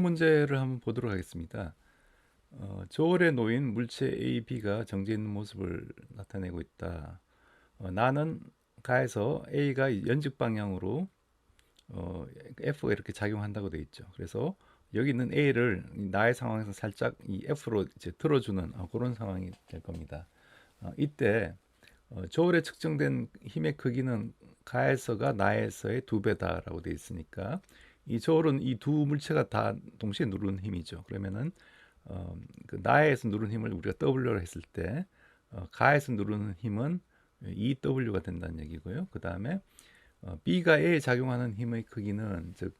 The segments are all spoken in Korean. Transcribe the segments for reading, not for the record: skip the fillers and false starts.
다음 문제를 한번 보도록 하겠습니다. 저울에 놓인 물체 A, B가 정지해 있는 모습을 나타내고 있다. 나는 가에서 A가 연직 방향으로 F가 이렇게 작용한다고 되어 있죠. 그래서 여기 있는 A를 나의 상황에서 살짝 이 F로 이제 들어주는 그런 상황이 될 겁니다. 이때 저울에 측정된 힘의 크기는 가에서가 나에서의 2배다라고 되어 있으니까 이 저울은 이 두 물체가 다 동시에 누르는 힘이죠. 그러면은 그 나에서 누르는 힘을 우리가 W로 했을 때 가에서 누르는 힘은 EW가 된다는 얘기고요. 그 다음에 B가 A에 작용하는 힘의 크기는 즉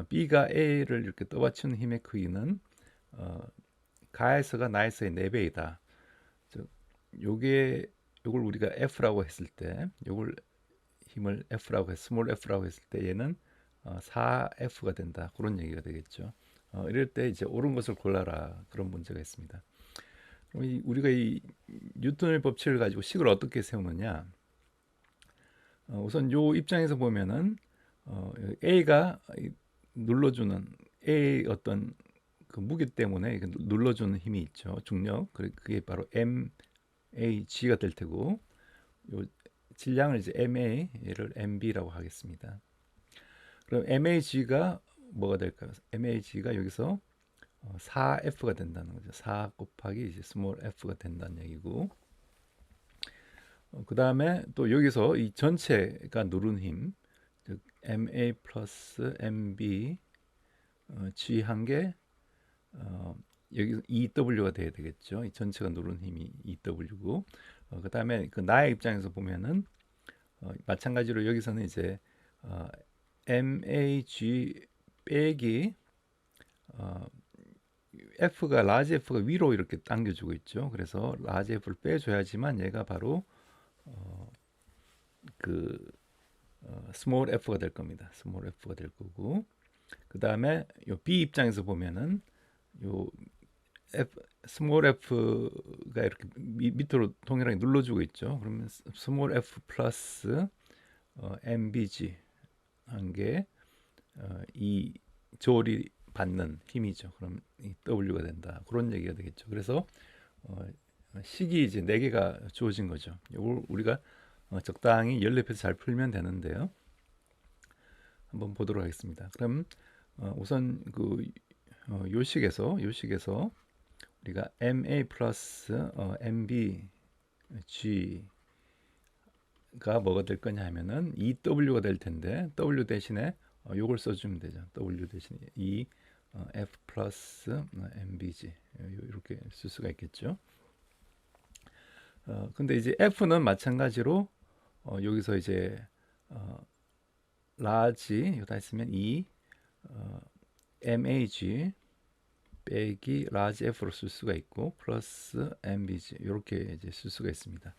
B가 A를 이렇게 떠받치는 힘의 크기는 어, 가에서가 나에서의 4배이다. 즉 요게 요걸 우리가 F라고 했을 때 요걸 힘을 F라고 스몰 F라고 했을 때 얘는 4F가 된다. 그런 얘기가 되겠죠. 이럴 때 이제 옳은 것을 골라라. 그런 문제가 있습니다. 그럼 우리가 이 뉴턴의 법칙을 가지고 식을 어떻게 세우느냐? 우선 요 입장에서 보면은 A가 눌러주는 A의 어떤 그 무게 때문에 눌러주는 힘이 있죠. 중력. 그게 바로 MAG가 될 테고 요 질량을 이제 MA를 MB라고 하겠습니다. 그럼 MAG가 뭐가 될까요? MAG가 여기서 4F가 된다는 거죠. 4 곱하기 이제 스몰 F가 된다는 얘기고 그 다음에 또 여기서 이 전체가 누른 힘, 즉 MA 플러스 MB G 한 개 여기 EW가 돼야 되겠죠. 이 전체가 누른 힘이 EW고 그 다음에 그 나의 입장에서 보면은 마찬가지로 여기서는 이제 MAG 빼기 F가 라지 F가 위로 이렇게 당겨주고 있죠. 그래서 라지 F를 빼줘야지만 얘가 바로 그 스몰 F가 될 겁니다. 스몰 F가 될 거고 그 다음에 요 B 입장에서 보면은 요 스몰 F가 이렇게 밑으로 동일하게 눌러주고 있죠. 그러면 스몰 F 플러스 MBG 한 게 이 저울이 받는 힘이죠. 그럼 이 W가 된다. 그런 얘기가 되겠죠. 그래서 식이 이제 4개가 주어진 거죠. 이걸 우리가 적당히 연립해서 잘 풀면 되는데요. 한번 보도록 하겠습니다. 그럼 우선 요식에서 우리가 MA 플러스 MB G가 뭐가 될 거냐 하면은 EW가 될 텐데 W 대신에 요걸 써주면 되죠. W 대신에 F 플러스 MBG 이렇게 쓸 수가 있겠죠. 근데 이제 F는 마찬가지로 여기서 이제 large 여기다 있으면 MAG 빼기 large F로 쓸 수가 있고 플러스 MBG 이렇게 이제 쓸 수가 있습니다.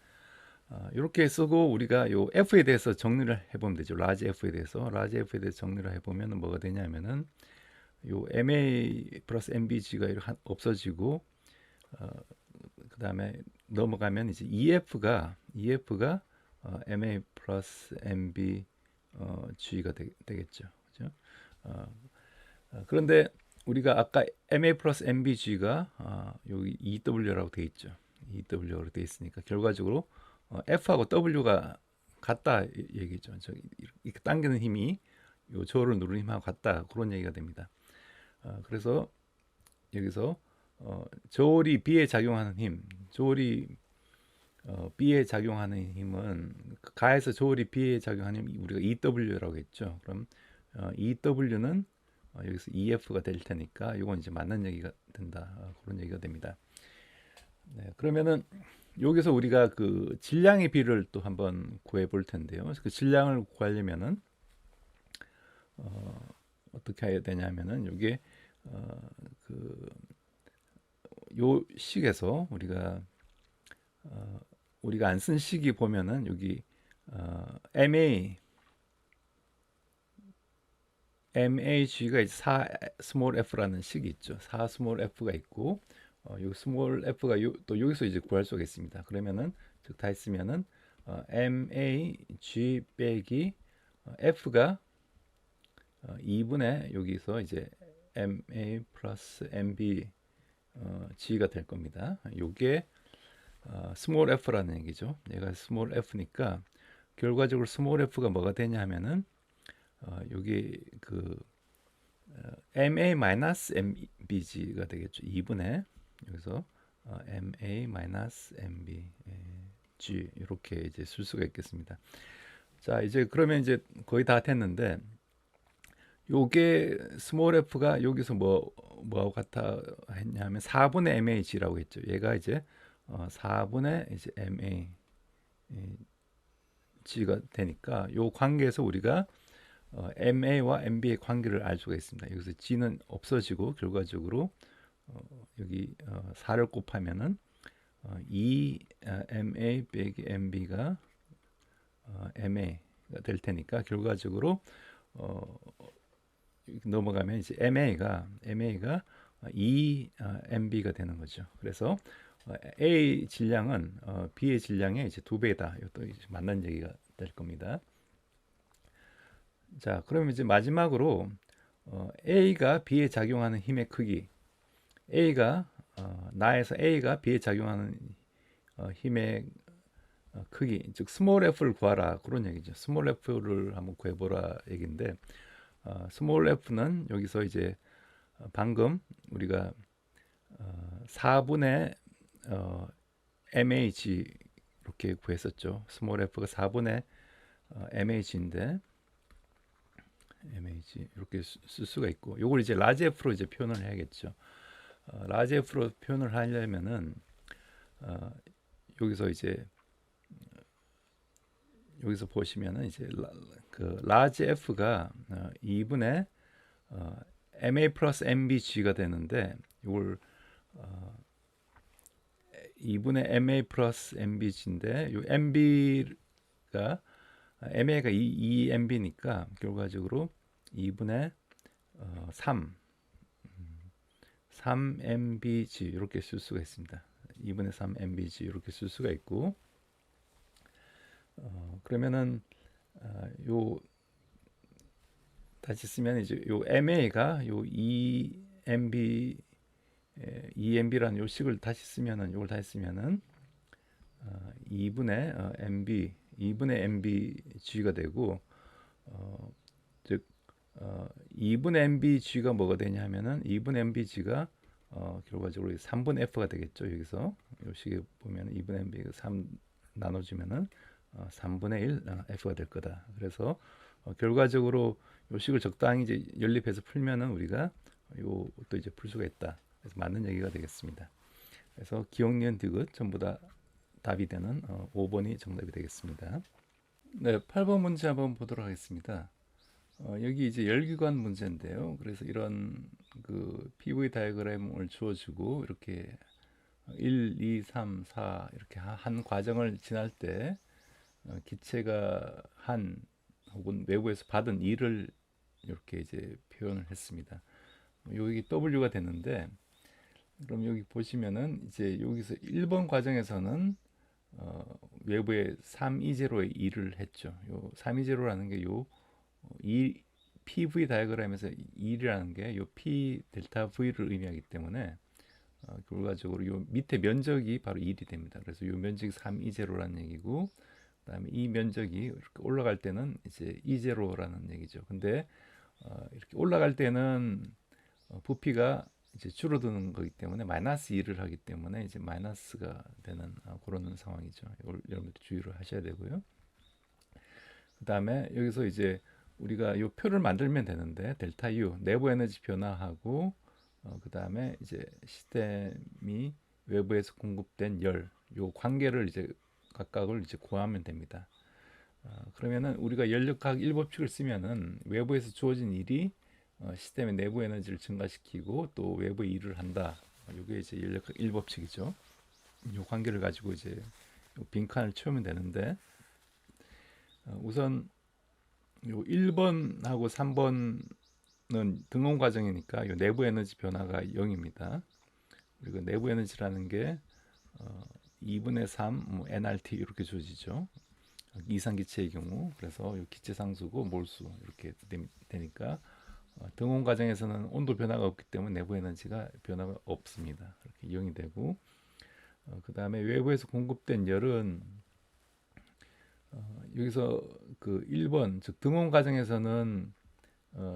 이렇게 쓰고 우리가 요 F에 대해서 정리를 해보면 되죠. large F에 대해서 정리를 해보면 뭐가 되냐면은 요 MA 플러스 MBG가 이렇게 없어지고 그 다음에 넘어가면 이제 EF가 MA 플러스 MB G가 되겠죠. 그죠? 그런데 우리가 아까 MA 플러스 MBG가 여기 EW라고 돼 있죠. EW라고 돼 있으니까 결과적으로 F하고 W가 같다 얘기죠. 이렇게 당기는 힘이 요 저를 누르는 힘하고 같다 그런 얘기가 됩니다. 그래서 여기서 저울이 B에 작용하는 힘, B에 작용하는 힘은 가에서 저울이 B에 작용하는 힘 우리가 EW라고 했죠. 그럼 EW는 여기서 EF가 될 테니까 이건 이제 맞는 얘기가 된다. 그런 얘기가 됩니다. 네, 그러면은 여기서 우리가 그 질량의 비를 또 한번 구해 볼 텐데요. 그 질량을 구하려면은 어떻게 해야 되냐면은 이게 요 식에서 우리가 안 쓴 식이 보면은 여기 MAG가 이제 4 스몰 f라는 식이 있죠. 4 스몰 f가 있고 요 스몰 f가 또 여기서 이제 구할 수가 있습니다. 그러면은 즉 다 있으면은 MAG 빼기 f가 2분의 여기서 이제 MA 플러스 MB G가 될 겁니다. 요게 스몰 f라는 얘기죠. 얘가 스몰 f니까 결과적으로 스몰 f가 뭐가 되냐 하면은 여기 그 MA 마이너스 MBG가 되겠죠. 2분의 여기서 MA 마이너스 MBG 이렇게 이제 쓸 수가 있겠습니다. 자, 이제 그러면 이제 거의 다 됐는데 요게 스몰 f가 여기서 뭐하고 같아 했냐면 4분의 MAG라고 했죠. 얘가 이제 4분의 이제 MAG가 되니까 요 관계에서 우리가 MA와 MB의 관계를 알 수가 있습니다. 여기서 G는 없어지고 결과적으로 여기 4를 곱하면은 2 MA 빼기 MB가 MA가 될 테니까 결과적으로 넘어가면 이제 MA가 2 MB가 되는 거죠. 그래서 A 질량은 B의 질량의 이제 2배다. 이것도 이제 맞는 얘기가 될 겁니다. 자, 그럼 이제 마지막으로 A가 B에 작용하는 힘의 크기, A가 나에서 A가 B에 작용하는 힘의 크기, 즉 스몰 f를 구하라 그런 얘기죠. 스몰 f를 한번 구해보라 얘기인데 스몰 f는 여기서 이제 방금 우리가 4분의 MAG 이렇게 구했었죠. 스몰 f가 4분의 MAG인데 MAG 이렇게 쓸 수가 있고 요걸 이제 라지 f로 이제 표현을 해야겠죠. 라지 f로 표현을 하려면은 여기서 이제 여기서 보시면은 이제 그 라지 f가 2분의 MA 플러스 MBG가 되는데 이걸 2분의 MA 플러스 MBG인데 요 MB가 MA가 2MB니까 결과적으로 2분의 3MBG 이렇게 쓸 수가 있습니다. 2분의 3MBG 이렇게 쓸 수가 있고 그러면은 요 다시 쓰면 이제 요 MA가 요 2MB라는 요 식을 다시 쓰면은 요걸 다시 쓰면은 2분의 MBG가 되고 즉 2분의 MBG가 뭐가 되냐 하면은 2분의 MBG가 결과적으로 3분의 F가 되겠죠. 여기서 요 식에 보면 2분의 MB가 3 나눠지면은 3분의 1 F가 될 거다. 그래서 결과적으로 요 식을 적당히 이제 연립해서 풀면은 우리가 요것도 이제 풀 수가 있다. 그래서 맞는 얘기가 되겠습니다. 그래서 기억, 니은, 디귿 전부 다 답이 되는 5번이 정답이 되겠습니다. 네, 8번 문제 한번 보도록 하겠습니다. 여기 이제 열기관 문제인데요. 그래서 이런 그 PV 다이어그램을 주어주고 이렇게 1, 2, 3, 4 이렇게 한 과정을 지날 때 기체가 한 혹은 외부에서 받은 일을 이렇게 이제 표현을 했습니다. 여기 W가 되는데 그럼 여기 보시면은 이제 여기서 1번 과정에서는 외부에 320의 일을 했죠. 요 320라는 게요 이 PV 다이어그램에서 1이라는 게 요 P 델타 V를 의미하기 때문에 결과적으로 요 밑에 면적이 바로 1이 됩니다. 그래서 요 면적이 320라는 얘기고 그다음에 이 면적이 이렇게 올라갈 때는 이제 20라는 얘기죠. 근데 이렇게 올라갈 때는 부피가 이제 줄어드는 거기 때문에 마이너스 2를 하기 때문에 이제 마이너스가 되는 그런 상황이죠. 이걸 여러분들 주의를 하셔야 되고요. 그다음에 여기서 이제 우리가 이 표를 만들면 되는데 델타 U 내부 에너지 변화하고 그다음에 이제 시스템이 외부에서 공급된 열 요 관계를 이제 각각을 이제 구하면 됩니다. 그러면은 우리가 연력학 1법칙을 쓰면은 외부에서 주어진 일이 시스템의 내부 에너지를 증가시키고 또 외부에 일을 한다. 이게 이제 연력학 1법칙이죠. 이 관계를 가지고 이제 빈칸을 채우면 되는데 우선 요 1번하고 3번은 등원 과정이니까 요 내부 에너지 변화가 0입니다. 그리고 내부 에너지라는 게 2분의 3 뭐 nRT 이렇게 주어지죠. 이상 기체의 경우 그래서 요 기체 상수고 몰수 이렇게 되니까 등온 과정에서는 온도 변화가 없기 때문에 내부 에너지가 변화가 없습니다. 이렇게 0이 되고 그 다음에 외부에서 공급된 열은 여기서 그 1번 즉 등온 과정에서는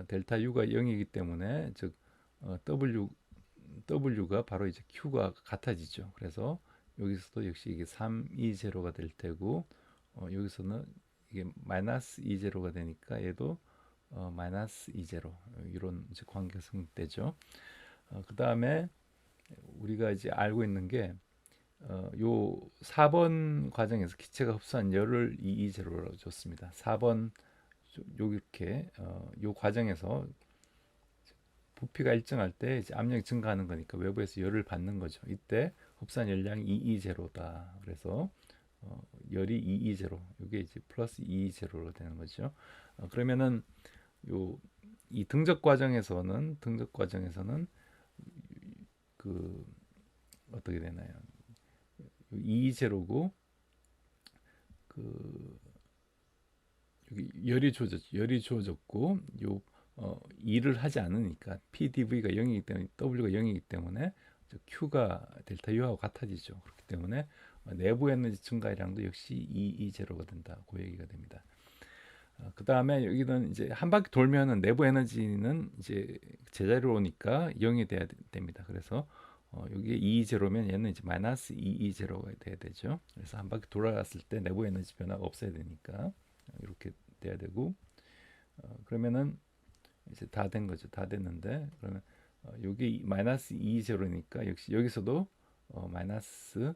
델타 U가 0이기 때문에 즉 W가 바로 이제 Q가 같아지죠. 그래서 여기서도 역시 이게 320가 될 테고 여기서는 이게 마이너스 20가 되니까 얘도 마이너스 20 이런 이제 관계가 성립되죠. 그 다음에 우리가 이제 알고 있는 게 요 4번 과정에서 기체가 흡수한 열을 EE0라고 줬습니다. 4번 요렇게 요 과정에서 부피가 일정할 때 이제 압력이 증가하는 거니까 외부에서 열을 받는 거죠. 이때 흡수한 열량이 EE0다. 그래서 열이 EE0 이게 이제 플러스 EE0로 되는 거죠. 그러면은 요 이 등적 과정에서는 그 어떻게 되나요? EE0고 그 여기 열이 주어졌고 요 일을 하지 않으니까 PdV가 0이기 때문에 W가 0이기 때문에 Q가 델타 U하고 같아지죠. 그렇기 때문에 내부 에너지 증가량도 역시 EE0가 된다. 그 얘기가 됩니다. 그 다음에 여기는 이제 한 바퀴 돌면은 내부 에너지는 이제 제자리로 오니까 0이 돼야 됩니다. 그래서 여기 EE0면 얘는 이제 마이너스 EE0가 돼야 되죠. 그래서 한 바퀴 돌아갔을 때 내부 에너지 변화가 없어야 되니까 이렇게 돼야 되고 그러면은 이제 다 된 거죠. 다 됐는데 그러면 여기 마이너스 EE0니까 역시 여기서도 마이너스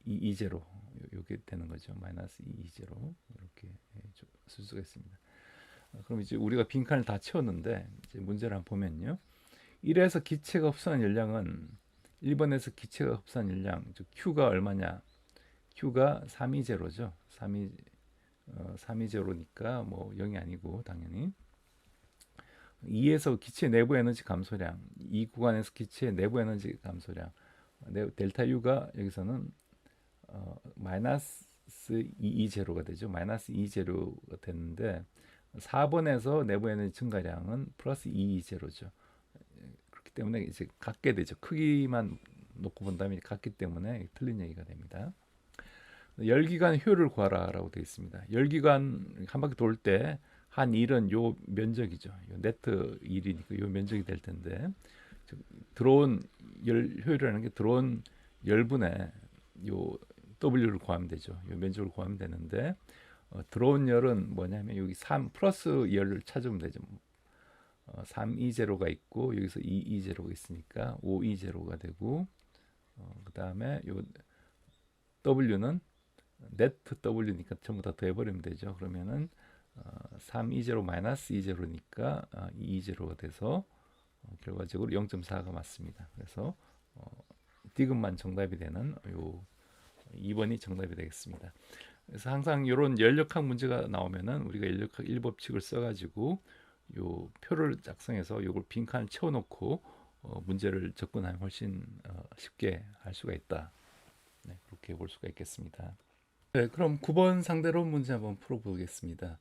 EE0 이게 되는 거죠. 마이너스 EE0 이렇게 쓸 수가 있습니다. 그럼 이제 우리가 빈칸을 다 채웠는데 이제 문제를 한번 보면요. 1에서 기체가 흡수한 열량은 1번에서 기체가 흡수한 열량 즉 Q가 얼마냐? Q가 320죠. 320니까 뭐 0이 아니고 당연히 2에서 기체 내부 에너지 감소량, 이 구간에서 기체 내부 에너지 감소량, 델타 U가 여기서는 마이너스 EE0가 되죠. 마이너스 EE0가 됐는데 4번에서 내부 에너지 증가량은 플러스 EE0죠. 그렇기 때문에 이제 같게 되죠. 크기만 놓고 본다면 같기 때문에 틀린 얘기가 됩니다. 열기관 효율을 구하라라고 되어 있습니다. 열기관 한 바퀴 돌 때 한 일은 요 면적이죠. 요 네트 일이니까 요 면적이 될 텐데 들어온 열 효율이라는 게 들어온 열분의 요 W를 구하면 되죠. 요 면적을 구하면 되는데 들어온 열은 뭐냐면 여기 3 플러스 열을 찾으면 되죠. 320가 있고 여기서 220가 있으니까 520가 되고 그 다음에 요 W는 네트 W니까 전부 다 더해버리면 되죠. 그러면은 320 마이너스 20니까 220가 돼서 결과적으로 0.4가 맞습니다. 그래서 디귿만 정답이 되는 요 2번이 정답이 되겠습니다. 그래서 항상 이런 연력학 문제가 나오면은 우리가 연력학 1법칙을 써가지고 요 표를 작성해서 요걸 빈칸을 채워놓고 문제를 접근하면 훨씬 쉽게 할 수가 있다. 네, 그렇게 볼 수가 있겠습니다. 네, 그럼 9번 상대로 문제 한번 풀어보겠습니다.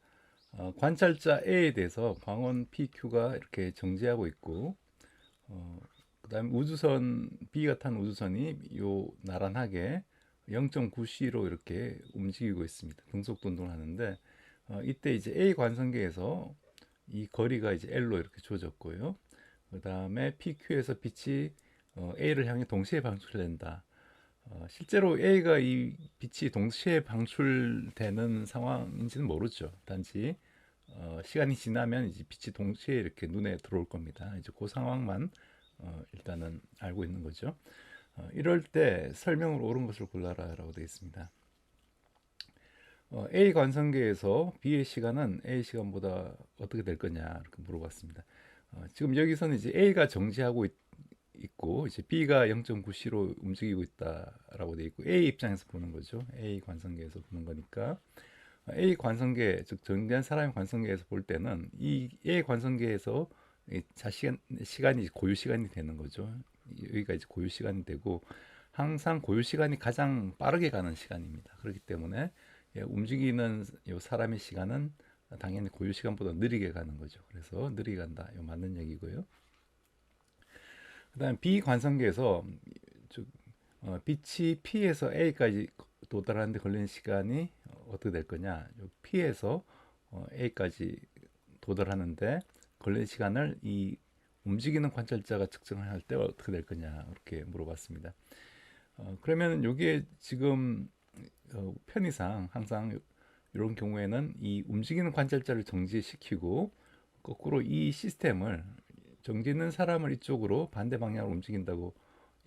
관찰자 A에 대해서 광원 PQ가 이렇게 정지하고 있고 그다음에 우주선 B가 탄 우주선이 요 나란하게 0.9c로 이렇게 움직이고 있습니다. 등속도 운동을 하는데 이때 이제 A 관성계에서 이 거리가 이제 L로 이렇게 주어졌고요. 그다음에 PQ에서 빛이 A를 향해 동시에 방출된다. 실제로 A가 이 빛이 동시에 방출되는 상황인지는 모르죠. 단지 시간이 지나면 이제 빛이 동시에 이렇게 눈에 들어올 겁니다. 이제 그 상황만 일단은 알고 있는 거죠. 이럴 때 설명으로 옳은 것을 골라라라고 되어 있습니다. A 관성계에서 B의 시간은 A 시간보다 어떻게 될 거냐 이렇게 물어봤습니다. 지금 여기서는 이제 A가 정지하고 있고 이제 B가 0.9c로 움직이고 있다라고 되어 있고 A 입장에서 보는 거죠. A 관성계에서 보는 거니까 A 관성계 즉 정지한 사람의 관성계에서 볼 때는 이 A 관성계에서 시간이 고유 시간이 되는 거죠. 여기가 이제 고유 시간이 되고 항상 고유 시간이 가장 빠르게 가는 시간입니다. 그렇기 때문에 움직이는 요 사람의 시간은 당연히 고유 시간보다 느리게 가는 거죠. 그래서 느리게 간다. 이거 맞는 얘기고요. 그다음 비관성계에서 빛이 P에서 A까지 도달하는데 걸리는 시간이 어떻게 될 거냐? P에서 A까지 도달하는데 걸리는 시간을 이 움직이는 관찰자가 측정을 할 때 어떻게 될 거냐 이렇게 물어봤습니다. 그러면 여기에 지금 편의상 항상 이런 경우에는 이 움직이는 관찰자를 정지시키고 거꾸로 이 시스템을 정지 있는 사람을 이쪽으로 반대 방향으로 움직인다고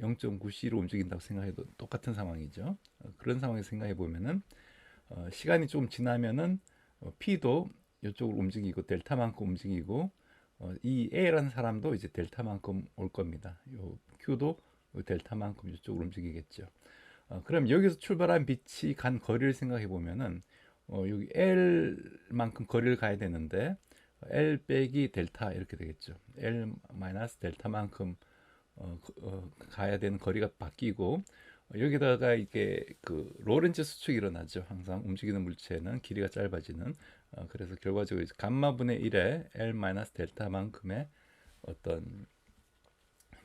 0.9C로 움직인다고 생각해도 똑같은 상황이죠. 그런 상황에서 생각해 보면은 시간이 좀 지나면은 P도 이쪽으로 움직이고 델타만큼 움직이고 이 A라는 사람도 이제 델타만큼 올 겁니다. 요 Q도 델타만큼 이쪽으로 움직이겠죠. 그럼 여기서 출발한 빛이 간 거리를 생각해 보면은 여기 L만큼 거리를 가야 되는데 L 빼기 델타 이렇게 되겠죠. L 마이너스 델타만큼 가야 되는 거리가 바뀌고 여기다가 이게 그 로렌츠 수축이 일어나죠. 항상 움직이는 물체는 길이가 짧아지는 그래서 결과적으로 감마분의 1에 L 마이너스 델타만큼의 어떤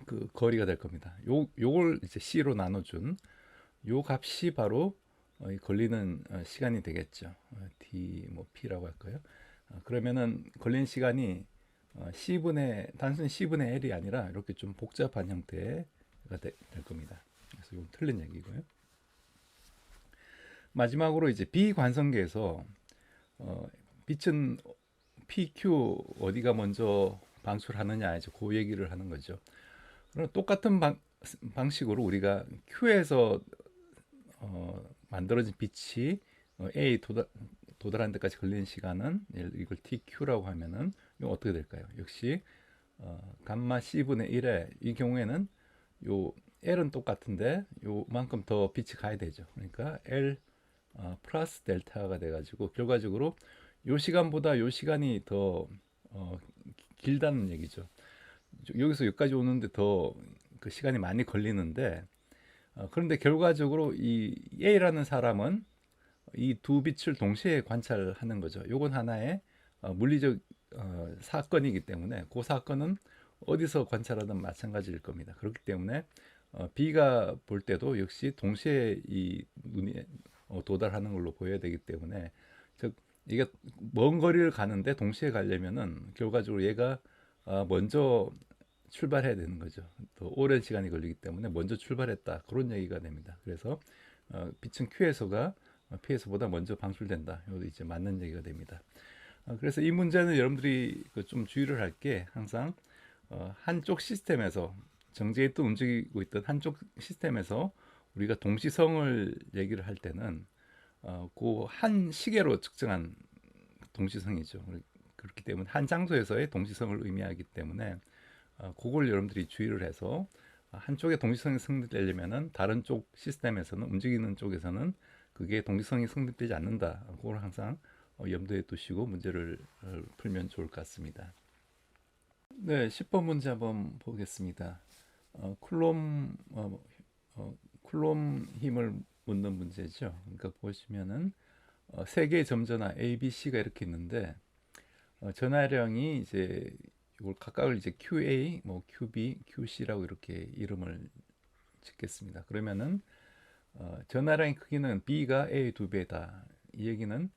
그 거리가 될 겁니다. 요걸 이제 C로 나눠준 요 값이 바로 걸리는 시간이 되겠죠. D 뭐 P라고 할까요? 그러면은 걸리는 시간이 단순히 C분의 L이 아니라 이렇게 좀 복잡한 형태가 될 겁니다. 그래서 이건 틀린 얘기고요. 마지막으로 이제 비관성계에서 빛은 PQ 어디가 먼저 방출하느냐 이제 그 얘기를 하는 거죠. 그럼 똑같은 방식으로 우리가 Q에서 만들어진 빛이 A 도달하는 데까지 걸리는 시간은 이걸 TQ라고 하면은 이거 어떻게 될까요? 역시 감마 C분의 1에 이 경우에는 요 L은 똑같은데 요만큼 더 빛이 가야 되죠. 그러니까 L 플러스 델타가 돼가지고 결과적으로 요 시간보다 요 시간이 더 길다는 얘기죠. 여기서 여기까지 오는데 더 그 시간이 많이 걸리는데 그런데 결과적으로 이 A라는 사람은 이 두 빛을 동시에 관찰하는 거죠. 요건 하나의 물리적 사건이기 때문에 그 사건은 어디서 관찰하든 마찬가지일 겁니다. 그렇기 때문에 B가 볼 때도 역시 동시에 이 눈이 도달하는 걸로 보여야 되기 때문에 즉 이게 먼 거리를 가는데 동시에 가려면은 결과적으로 얘가 먼저 출발해야 되는 거죠. 더 오랜 시간이 걸리기 때문에 먼저 출발했다 그런 얘기가 됩니다. 그래서 빛은 Q에서가 P에서보다 먼저 방출된다. 이것도 이제 맞는 얘기가 됩니다. 그래서 이 문제는 여러분들이 좀 주의를 할 게 항상 한쪽 시스템에서 정지해 있던 움직이고 있던 한쪽 시스템에서 우리가 동시성을 얘기를 할 때는 그 한 시계로 측정한 동시성이죠. 그렇기 때문에 한 장소에서의 동시성을 의미하기 때문에 그걸 여러분들이 주의를 해서 한쪽에 동시성이 성립되려면은 다른 쪽 시스템에서는 움직이는 쪽에서는 그게 동시성이 성립되지 않는다. 그걸 항상 염두에 두시고 문제를 풀면 좋을 것 같습니다. 네, 10번 문제 한번 보겠습니다. 쿨롬 힘을 묻는 문제죠. 그러니까 보시면은 세 개의 점전화 A, B, C가 이렇게 있는데 전하량이 이제 이걸 각각을 이제 QA, 뭐 QB, QC라고 이렇게 이름을 짓겠습니다. 그러면은 전하량의 크기는 B가 A의 2배다. 이 얘기는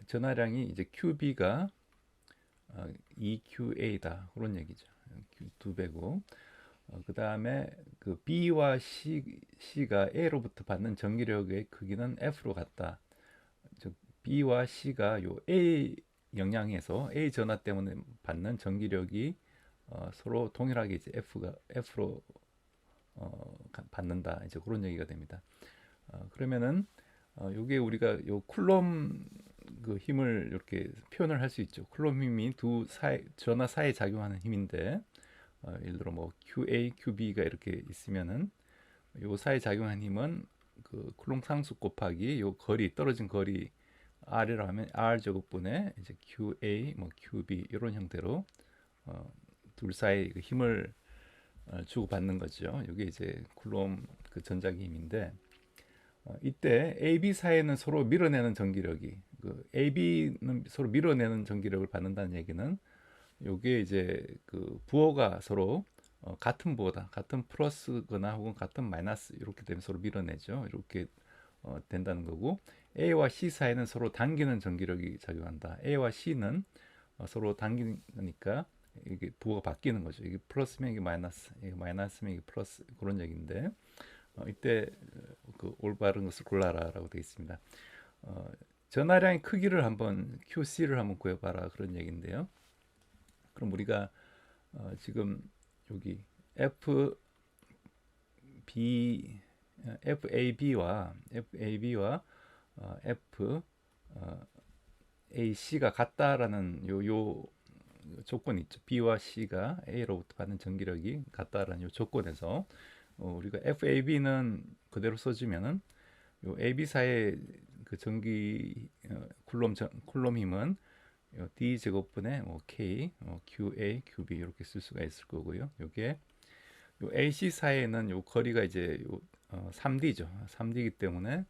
전하량이 이제 QB가 2QA다. 그런 얘기죠. 2배고 그 다음에 그 B와 C가 A로부터 받는 전기력의 크기는 F로 같다. 즉 B와 C가 요 A 영향에서 A 전하 때문에 받는 전기력이 서로 동일하게 이제 F로 받는다. 이제 그런 얘기가 됩니다. 그러면은 요게 우리가 요 쿨롬 그 힘을 이렇게 표현을 할 수 있죠. 쿨롬 힘이 전하 사이에 작용하는 힘인데 예를 들어 뭐 QA, QB가 이렇게 있으면은 요 사이에 작용하는 힘은 그 쿨롬 상수 곱하기 요 거리 떨어진 거리 R이라고 하면 R 제곱분의 이제 QA, 뭐 QB 이런 형태로 둘 사이 그 힘을 주고 받는 거죠. 이게 이제 쿨롬 그 전자기 힘인데 이때 A, B 사이에는 서로 밀어내는 전기력이 그 AB는 서로 밀어내는 전기력을 받는다는 얘기는 요게 이제 그 부호가 서로 같은 부호다. 같은 플러스거나 혹은 같은 마이너스 이렇게 되면 서로 밀어내죠. 이렇게 된다는 거고 A와 C 사이는 서로 당기는 전기력이 작용한다. A와 C는 서로 당기니까 이게 부호가 바뀌는 거죠. 이게 플러스면 이게 마이너스, 이게 마이너스면 이게 플러스 그런 얘기인데 이때 그 올바른 것을 골라라라고 되어 있습니다. 어, 전하량의 크기를 한번 QC를 한번 구해봐라 그런 얘기인데요. 그럼 우리가 지금 여기 FB FAB와 FAC가 같다라는 요 조건이 있죠. B와 C가 A로부터 받는 전기력이 같다라는 요 조건에서 우리가 FAB는 그대로 써주면은 요 AB 사이의 그 전기 쿨롬 힘은 D 제곱분의 K, QA, QB 이렇게 쓸 수가 있을 거고요. 요게 요 AC 사이에는 요 거리가 이제 3D죠. 3D이기 때문에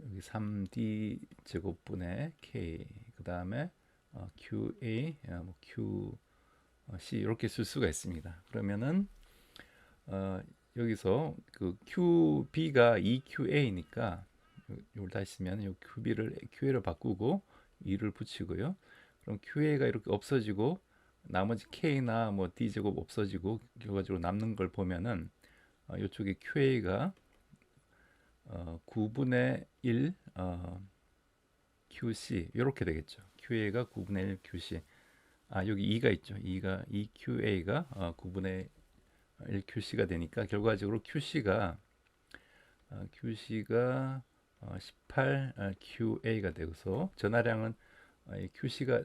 여기 3D 제곱분의 K 그 다음에 QA, QC 이렇게 쓸 수가 있습니다. 그러면은 여기서 그 QB가 EQA니까 이걸 다시 쓰면 이 QA를 바꾸고 2를 붙이고요. 그럼 QA가 이렇게 없어지고 나머지 K나 뭐 D 제곱 없어지고 결과적으로 남는 걸 보면은 이쪽에 QA가 9분의 1 QC 이렇게 되겠죠. QA가 9분의 1 QC. 여기 2가 있죠. 2가 EQA가 9분의 1 QC가 되니까 결과적으로 QC가 18 QA가 되고서 전하량은 QC가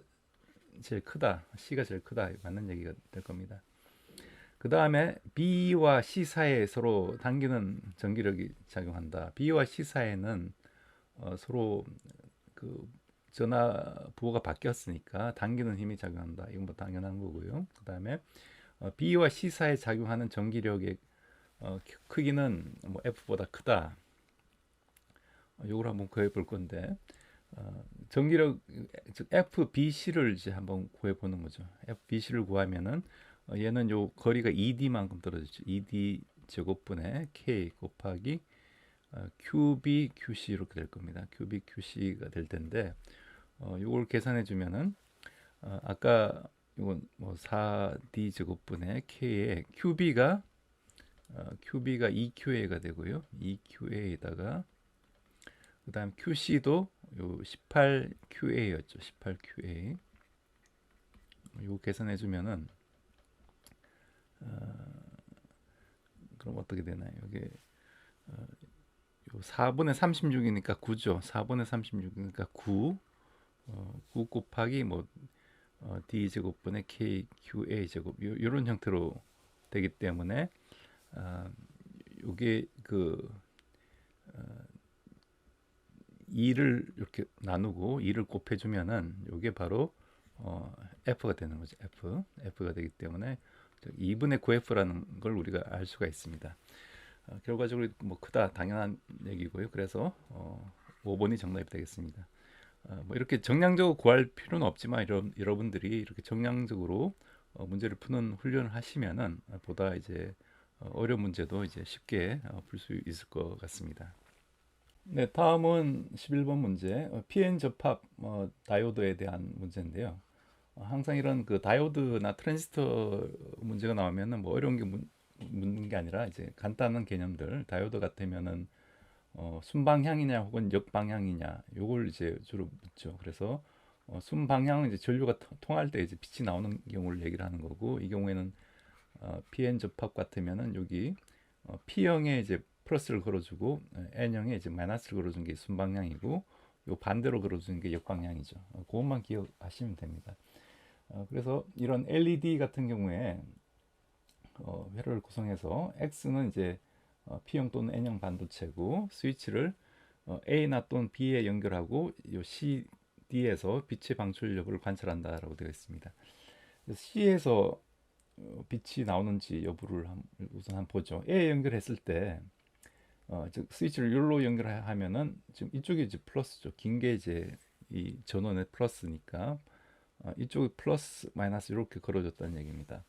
제일 크다, C가 제일 크다 맞는 얘기가 될 겁니다. 그 다음에 B와 C 사이에 서로 당기는 전기력이 작용한다. B와 C 사이에는 서로 그 전하 부호가 바뀌었으니까 당기는 힘이 작용한다. 이건 뭐 당연한 거고요. 그 다음에 B와 C 사이에 작용하는 전기력의 크기는 뭐 F보다 크다. 이걸 한번 구해 볼 건데 전기력 즉 FBC를 이제 한번 구해 보는 거죠. FBC를 구하면은 얘는 요 거리가 ED만큼 떨어지죠. ED 제곱분의 K 곱하기 QB QC 이렇게 될 겁니다. QB QC가 될 텐데 요걸 계산해 주면은 아까 이건 뭐 4D 제곱분의 K에 QB가 EQA가 되고요. EQA에다가 그다음 QC도 요 18QA였죠. 18QA. 요 계산해 주면은 그럼 어떻게 되나요? 이게 요 4분의 36이니까 9죠. 4분의 36이니까 9. 9 곱하기 뭐 D 제곱분의 K QA 제곱 요런 형태로 되기 때문에 요게 그 2를 이렇게 나누고 2를 곱해 주면은 요게 바로 F가 되는 거죠. F가 되기 때문에 2분의 9F라는 걸 우리가 알 수가 있습니다. 결과적으로 뭐 크다 당연한 얘기고요. 그래서 5번이 정답이 되겠습니다. 뭐 이렇게 정량적으로 구할 필요는 없지만 여러분들이 이렇게 정량적으로 문제를 푸는 훈련을 하시면은 보다 이제 어려운 문제도 이제 쉽게 풀 수 있을 것 같습니다. 네, 다음은 11번 문제. PN 접합 다이오드에 대한 문제인데요. 항상 이런 그 다이오드나 트랜지스터 문제가 나오면은 뭐 어려운 게 묻는 게 아니라 이제 간단한 개념들 다이오드 같으면은 순방향이냐 혹은 역방향이냐 요걸 이제 주로 묻죠. 그래서 순방향은 이제 전류가 통할 때 이제 빛이 나오는 경우를 얘기를 하는 거고 이 경우에는 PN 접합 같으면은 여기 P형에 이제 플러스를 걸어주고 N형에 이제 마이너스를 걸어준 게 순방향이고 요 반대로 걸어주는 게 역방향이죠. 그것만 기억하시면 됩니다. 그래서 이런 LED 같은 경우에 회로를 구성해서 X는 이제 P형 또는 N형 반도체고 스위치를 A나 또는 B에 연결하고 요 CD에서 빛의 방출 여부를 관찰한다라고 되어 있습니다. C에서 빛이 나오는지 여부를 우선 한번 보죠. A에 연결했을 때 즉 스위치를 여기로 연결하면은 지금 이쪽이 이제 플러스죠. 긴 게 이제 이 전원의 플러스니까 이쪽이 플러스 마이너스 이렇게 걸어줬다는 얘기입니다.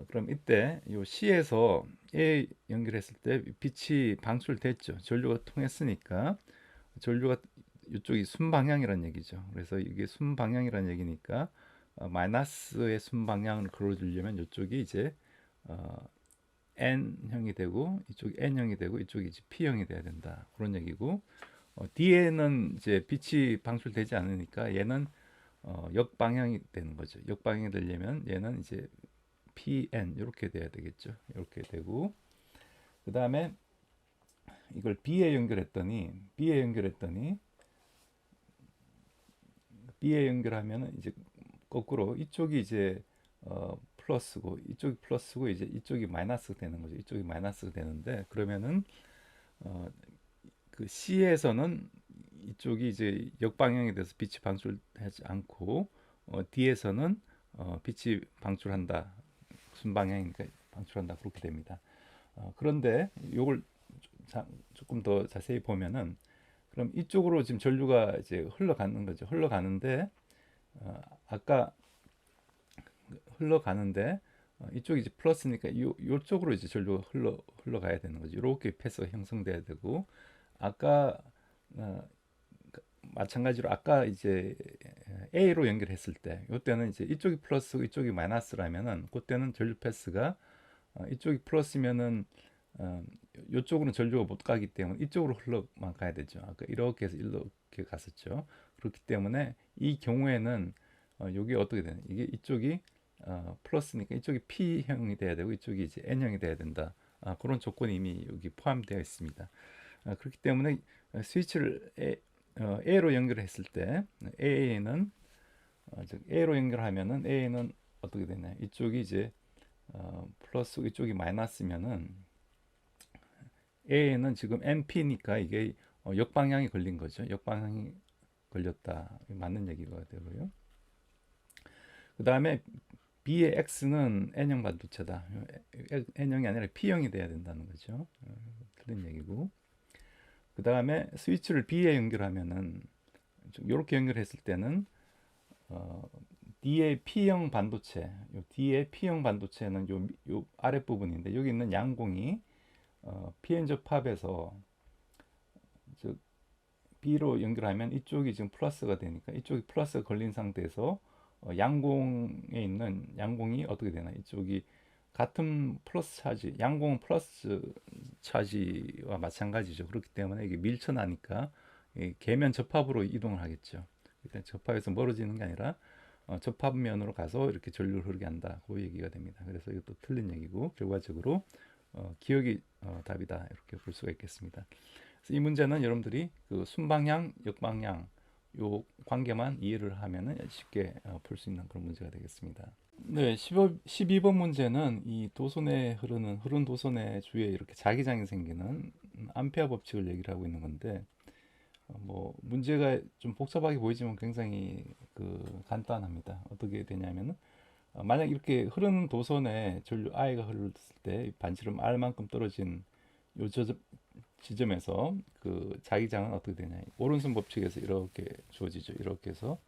그럼 이때 요 C에서 A 연결했을 때 빛이 방출됐죠. 전류가 통했으니까 전류가 이쪽이 순방향이라는 얘기죠. 그래서 이게 순방향이라는 얘기니까 마이너스의 순방향을 걸어주려면 이쪽이 이제 어, N형이 되고 이쪽이 N형이 되고 이쪽이 이제 P형이 돼야 된다. 그런 얘기고 D에는 이제 빛이 방출되지 않으니까 얘는 역방향이 되는 거죠. 역방향이 되려면 얘는 이제 PN 이렇게 돼야 되겠죠. 이렇게 되고 그 다음에 이걸 B에 연결하면은 이제 거꾸로 이쪽이 이제 플러스고 이쪽이 플러스고 이제 이쪽이 마이너스 되는 거죠. 이쪽이 마이너스 되는데 그러면은 어, 그 C에서는 이쪽이 이제 역방향이 돼서 빛이 방출하지 않고 D에서는 빛이 방출한다. 순방향이니까 방출한다. 그렇게 됩니다. 그런데 이걸 조금 더 자세히 보면은 그럼 이쪽으로 지금 전류가 이제 흘러가는 거죠. 아까 흘러가는데 이쪽이 이제 플러스니까 요쪽으로 이제 전류가 흘러가야 되는 거죠. 이렇게 패스가 형성돼야 되고 아까 어, 마찬가지로 아까 이제 A로 연결했을 때 이때는 이제 이쪽이 플러스고 이쪽이 마이너스라면은 그때는 전류 패스가 이쪽이 플러스면은 어, 이쪽으로는 전류가 못 가기 때문에 이쪽으로 흘러만 가야 되죠. 아까 이렇게 해서 이렇게 갔었죠. 그렇기 때문에 이 경우에는 여기 어떻게 되냐? 이게 이쪽이 플러스니까 이쪽이 P형이 돼야 되고 이쪽이 이제 N형이 돼야 된다. 그런 조건이 이미 여기 포함되어 있습니다. 그렇기 때문에 스위치를 A로 연결했을 때 A는 즉 A로 연결하면은 A는 어떻게 되냐? 이쪽이 이제 플러스 이쪽이 마이너스면은 A는 지금 NP니까 이게 역방향이 걸린 거죠. 역방향이 걸렸다. 맞는 얘기가 되고요. 그 다음에 B의 X는 N형 반도체다. N형이 아니라 P형이 돼야 된다는 거죠. 틀린 얘기고. 그 다음에 스위치를 B에 연결하면은 이렇게 연결했을 때는 어, D의 P형 반도체, D의 P형 반도체는 요 아랫 부분인데 여기 있는 양공이 PN 접합에서 즉 B로 연결하면 이쪽이 지금 플러스가 되니까 이쪽이 플러스가 걸린 상태에서 양공에 있는 양공이 어떻게 되나 이쪽이 같은 플러스 차지 양공은 플러스 차지와 마찬가지죠. 그렇기 때문에 이게 밀쳐나니까 계면 접합으로 이동을 하겠죠. 일단 접합에서 멀어지는 게 아니라 접합면으로 가서 이렇게 전류를 흐르게 한다. 그 얘기가 됩니다. 그래서 이것도 틀린 얘기고 결과적으로 기억이 답이다 이렇게 볼 수가 있겠습니다. 그래서 이 문제는 여러분들이 그 순방향, 역방향 요 관계만 이해를 하면은 쉽게 풀 수 있는 그런 문제가 되겠습니다. 네, 12번 문제는 이 도선에 흐른 도선의 주위에 이렇게 자기장이 생기는 암페어 법칙을 얘기를 하고 있는 건데 뭐 문제가 좀 복잡하게 보이지만 굉장히 그 간단합니다. 어떻게 되냐면은 만약 이렇게 흐르는 도선에 전류 I가 흘렀을 때 반지름 R만큼 떨어진 요 지점에서 그 자기장은 어떻게 되냐? 오른손 법칙에서 이렇게 주어지죠. 이렇게 해서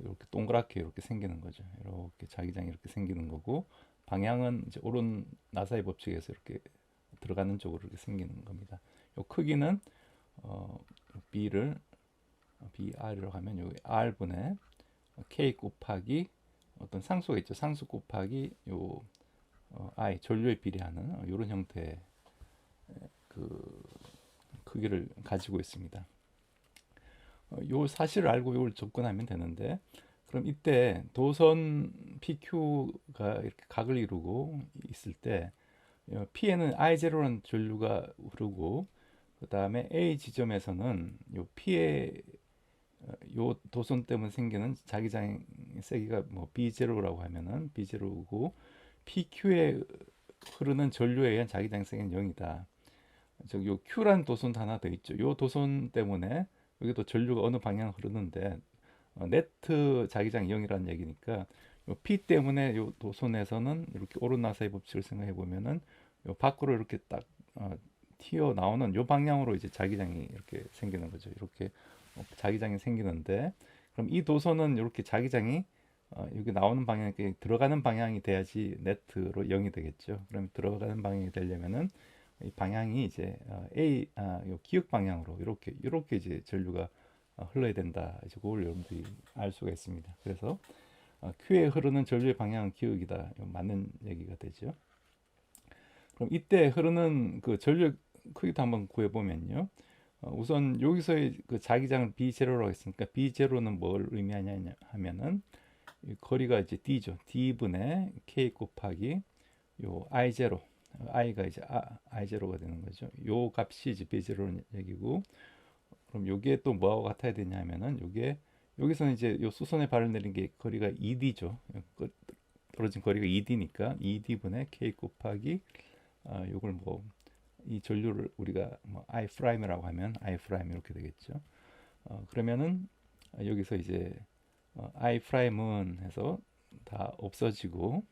이렇게 동그랗게 이렇게 생기는 거죠. 이렇게 자기장이 이렇게 생기는 거고 방향은 이제 오른 나사의 법칙에서 이렇게 들어가는 쪽으로 이렇게 생기는 겁니다. 요 크기는 B를 BR이라고 하면 여기 R분의 K 곱하기 어떤 상수가 있죠. 상수 곱하기 요 I 전류에 비례하는 이런 형태의 그 크기를 가지고 있습니다. 요 사실을 알고 이걸 접근하면 되는데 그럼 이때 도선 PQ가 이렇게 각을 이루고 있을 때 P에는 I0라는 전류가 흐르고 그 다음에 A 지점에서는 요 P의 요 도선 때문에 생기는 자기장의 세기가 뭐 B0라고 하면은 B0고 PQ에 흐르는 전류에 의한 자기장 세기는 0이다. 저기 요 Q라는 도선도 하나 더 있죠. 요 도선 때문에 여기도 전류가 어느 방향 흐르는데 네트 자기장 0이라는 얘기니까 요 P 때문에 요 도선에서는 이렇게 오른 나사의 법칙을 생각해 보면은 요 밖으로 이렇게 딱 튀어나오는 요 방향으로 이제 자기장이 이렇게 생기는 거죠. 이렇게 자기장이 생기는데, 그럼 이 도선은 이렇게 자기장이 여기 나오는 방향, 들어가는 방향이 돼야지 네트로 0이 되겠죠. 그럼 들어가는 방향이 되려면은 이 방향이 이제 요 기역 방향으로 이렇게 이제 전류가 흘러야 된다. 이제 그걸 여러분들이 알 수가 있습니다. 그래서 Q에 흐르는 전류의 방향은 기역이다. 맞는 얘기가 되죠. 그럼 이때 흐르는 그 전류 크기도 한번 구해보면요. 우선 여기서의 그 자기장을 B0라고 했으니까 B0는 뭘 의미하냐 하면은 이 거리가 이제 D죠. D분의 K 곱하기 요 I0, I가 이제 I0가 되는 거죠. 요 값이 이제 B0는 얘기고, 그럼 요게 또 뭐하고 같아야 되냐 하면은 요게 여기서는 이제 요 수선에 발을 내린 게 거리가 ED죠. 떨어진 거리가 ED니까 ED분의 K 곱하기 요걸 뭐 이 전류를 우리가 뭐 I 프라임이라고 하면 I 프라임 이렇게 되겠죠. 그러면은 여기서 이제 I 프라임은 해서 다 없어지고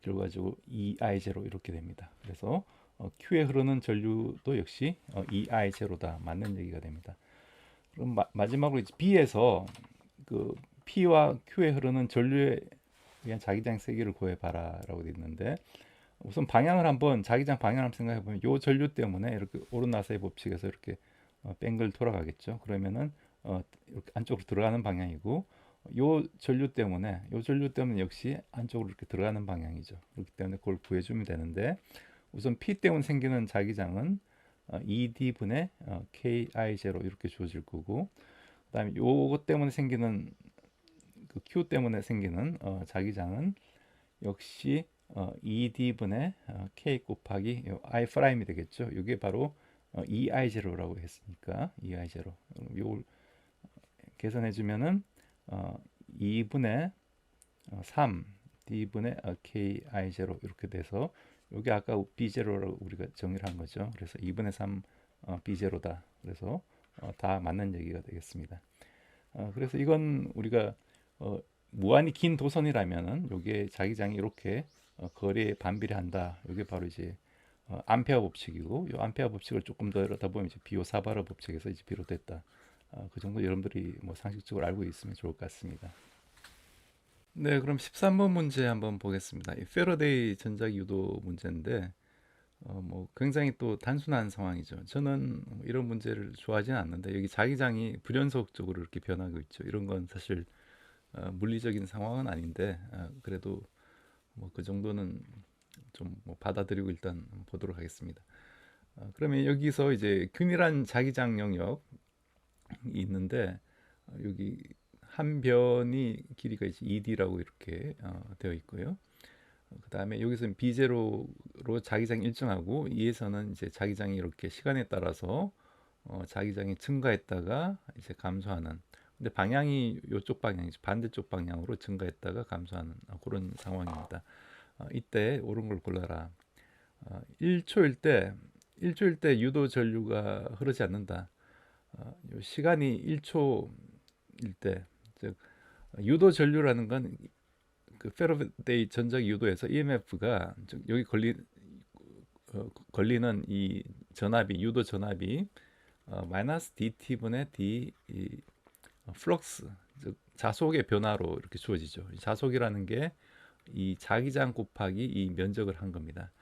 결과적으로 EI0 이렇게 됩니다. 그래서 Q에 흐르는 전류도 역시 EI0다 맞는 얘기가 됩니다. 그럼 마지막으로 이제 B에서 그 P와 Q에 흐르는 전류에 의한 자기장 세기를 구해봐라라고 되어 있는데, 우선 방향을 한번 자기장 방향을 한번 생각해 보면 요 전류 때문에 이렇게 오른나사의 법칙에서 이렇게 뱅글 돌아가겠죠. 그러면은 이렇게 안쪽으로 들어가는 방향이고, 요 전류 때문에 역시 안쪽으로 이렇게 들어가는 방향이죠. 그렇기 때문에 그걸 구해주면 되는데, 우선 P 때문에 생기는 자기장은 ED분의 KI0 이렇게 주어질 거고, 그다음에 요것 때문에 생기는 그 Q 때문에 생기는 자기장은 역시 ED분의 K 곱하기 I 프라임이 되겠죠. 이게 바로 EI0라고 했으니까 EI0. 이걸 계산해 주면은 2분의 3 D분의 KI0 이렇게 돼서 여기 아까 B0라고 우리가 정의를 한 거죠. 그래서 2분의 3 B0다. 그래서 다 맞는 얘기가 되겠습니다. 그래서 이건 우리가 무한히 긴 도선이라면은 요게 자기장이 이렇게 거리에 반비례한다. 이게 바로 이제 암페어 법칙이고, 요 암페어 법칙을 조금 더 여러다 보면 이제 비오사바르 법칙에서 이제 비롯됐다. 그 정도 여러분들이 뭐 상식적으로 알고 있으면 좋을 것 같습니다. 네, 그럼 13번 문제 한번 보겠습니다. 이 패러데이 전자기 유도 문제인데 뭐 굉장히 또 단순한 상황이죠. 저는 이런 문제를 좋아하지는 않는데, 여기 자기장이 불연속적으로 이렇게 변하고 있죠. 이런 건 사실 물리적인 상황은 아닌데 그래도 뭐 그 정도는 좀 뭐 받아들이고 일단 보도록 하겠습니다. 그러면 여기서 이제 균일한 자기장 영역이 있는데, 여기 한 변이 길이가 이제 ED라고 이렇게 되어 있고요. 그 다음에 여기서는 B0로 자기장이 일정하고, E에서는 이제 자기장이 이렇게 시간에 따라서 자기장이 증가했다가 이제 감소하는, 근데 방향이 이쪽 방향이죠. 반대쪽 방향으로 증가했다가 감소하는 그런 상황입니다. 이때 옳은 걸 골라라. 1초일 때 1초일 때 유도 전류가 흐르지 않는다. 시간이 1초일 때, 즉 유도 전류라는 건 그 페러데이 전자기 유도에서 EMF가 여기 걸리는 이 전압이 유도 전압이 마이너스 DT 분의 D 플럭스, 즉 자속의 변화로 이렇게 주어지죠. 자속이라는 게 이 자기장 곱하기 이 면적을 한 겁니다.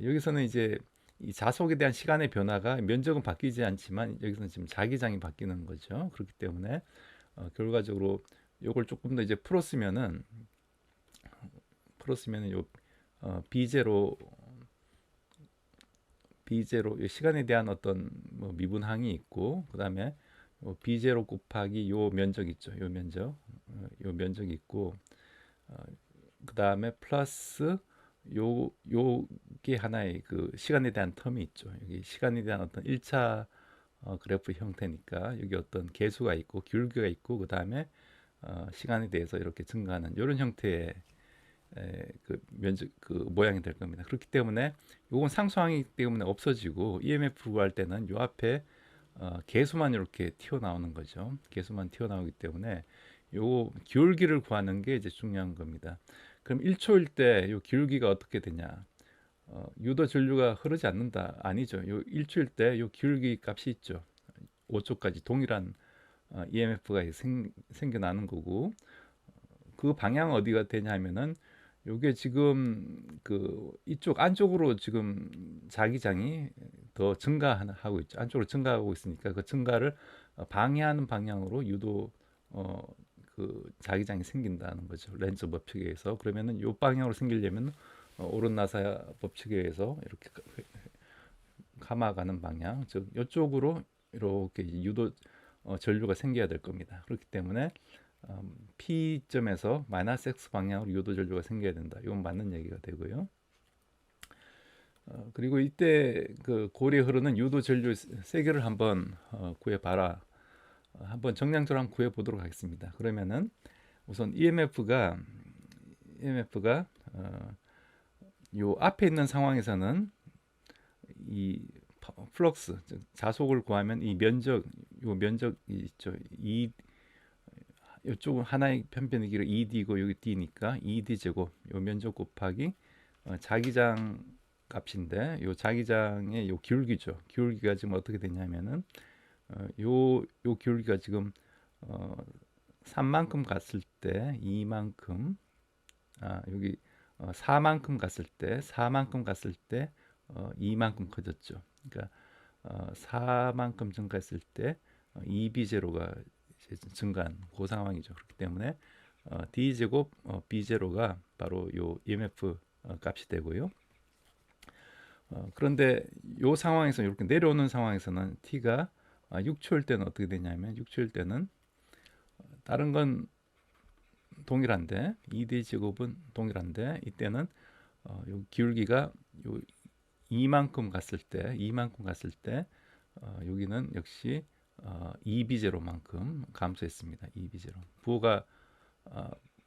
여기서는 이제 이 자속에 대한 시간의 변화가 면적은 바뀌지 않지만 여기서는 지금 자기장이 바뀌는 거죠. 그렇기 때문에 결과적으로 이걸 조금 더 이제 풀었으면은 요 B0 시간에 대한 어떤 뭐 미분항이 있고, 그다음에 B0 곱하기 요 면적 있죠. 요 면적이 있고, 그다음에 플러스 요게 하나의 그 시간에 대한 텀이 있죠. 여기 시간에 대한 어떤 1차 그래프 형태니까 여기 어떤 계수가 있고 기울기가 있고, 그다음에 시간에 대해서 이렇게 증가하는 이런 형태의 그 면적 그 모양이 될 겁니다. 그렇기 때문에 요건 상수항이기 때문에 없어지고, EMF 구할 때는 요 앞에 계수만 이렇게 튀어나오는 거죠. 계수만 튀어나오기 때문에 요 기울기를 구하는 게 이제 중요한 겁니다. 그럼 1초일 때 요 기울기가 어떻게 되냐? 유도 전류가 흐르지 않는다. 아니죠. 요 일주일 때 요 기울기 값이 있죠. 5초까지 동일한 EMF가 생겨나는 거고, 그 방향 어디가 되냐 하면은 요게 지금 그 이쪽 안쪽으로 지금 자기장이 더 증가하고 있죠. 안쪽으로 증가하고 있으니까 그 증가를 방해하는 방향으로 유도 어, 그 자기장이 생긴다는 거죠. 렌즈 법칙에 의해서. 그러면은 요 방향으로 생기려면 오른 나사 법칙에 의해서 이렇게 감아가는 방향, 즉 이쪽으로 이렇게 유도 전류가 생겨야 될 겁니다. 그렇기 때문에 P점에서 마이너스 X 방향으로 유도 전류가 생겨야 된다. 이건 맞는 얘기가 되고요. 그리고 이때 그 고리에 흐르는 유도 전류 세기를 한번 구해봐라. 한번 정량적으로 한번 구해보도록 하겠습니다. 그러면은 우선 EMF가 요 앞에 있는 상황에서는 이 플럭스, 즉 자속을 구하면 이 면적, 요 면적이 있죠. 이 이쪽은 하나의 편변의 길이 2D고 여기 D니까 2D 제곱 요 면적 곱하기 자기장 값인데 요 자기장의 요 기울기죠. 기울기가 지금 어떻게 되냐면은 요 기울기가 지금 3만큼 갔을 때 2만큼 여기 4만큼 갔을 때 4만큼 갔을 때 2만큼 커졌죠. 그러니까 4만큼 증가했을 때 2B0가 증가한 그 상황이죠. 그렇기 때문에 D 제곱 B0가 바로 요 EMF 값이 되고요. 그런데 요 상황에서 이렇게 내려오는 상황에서는 T가 6초일 때는 어떻게 되냐면 6초일 때는 다른 건 동일한데 2D 제곱은 동일한데 이때는 요 기울기가 요 2만큼 갔을 때 여기는 역시 2B0만큼 감소했습니다. 2B0. 부호가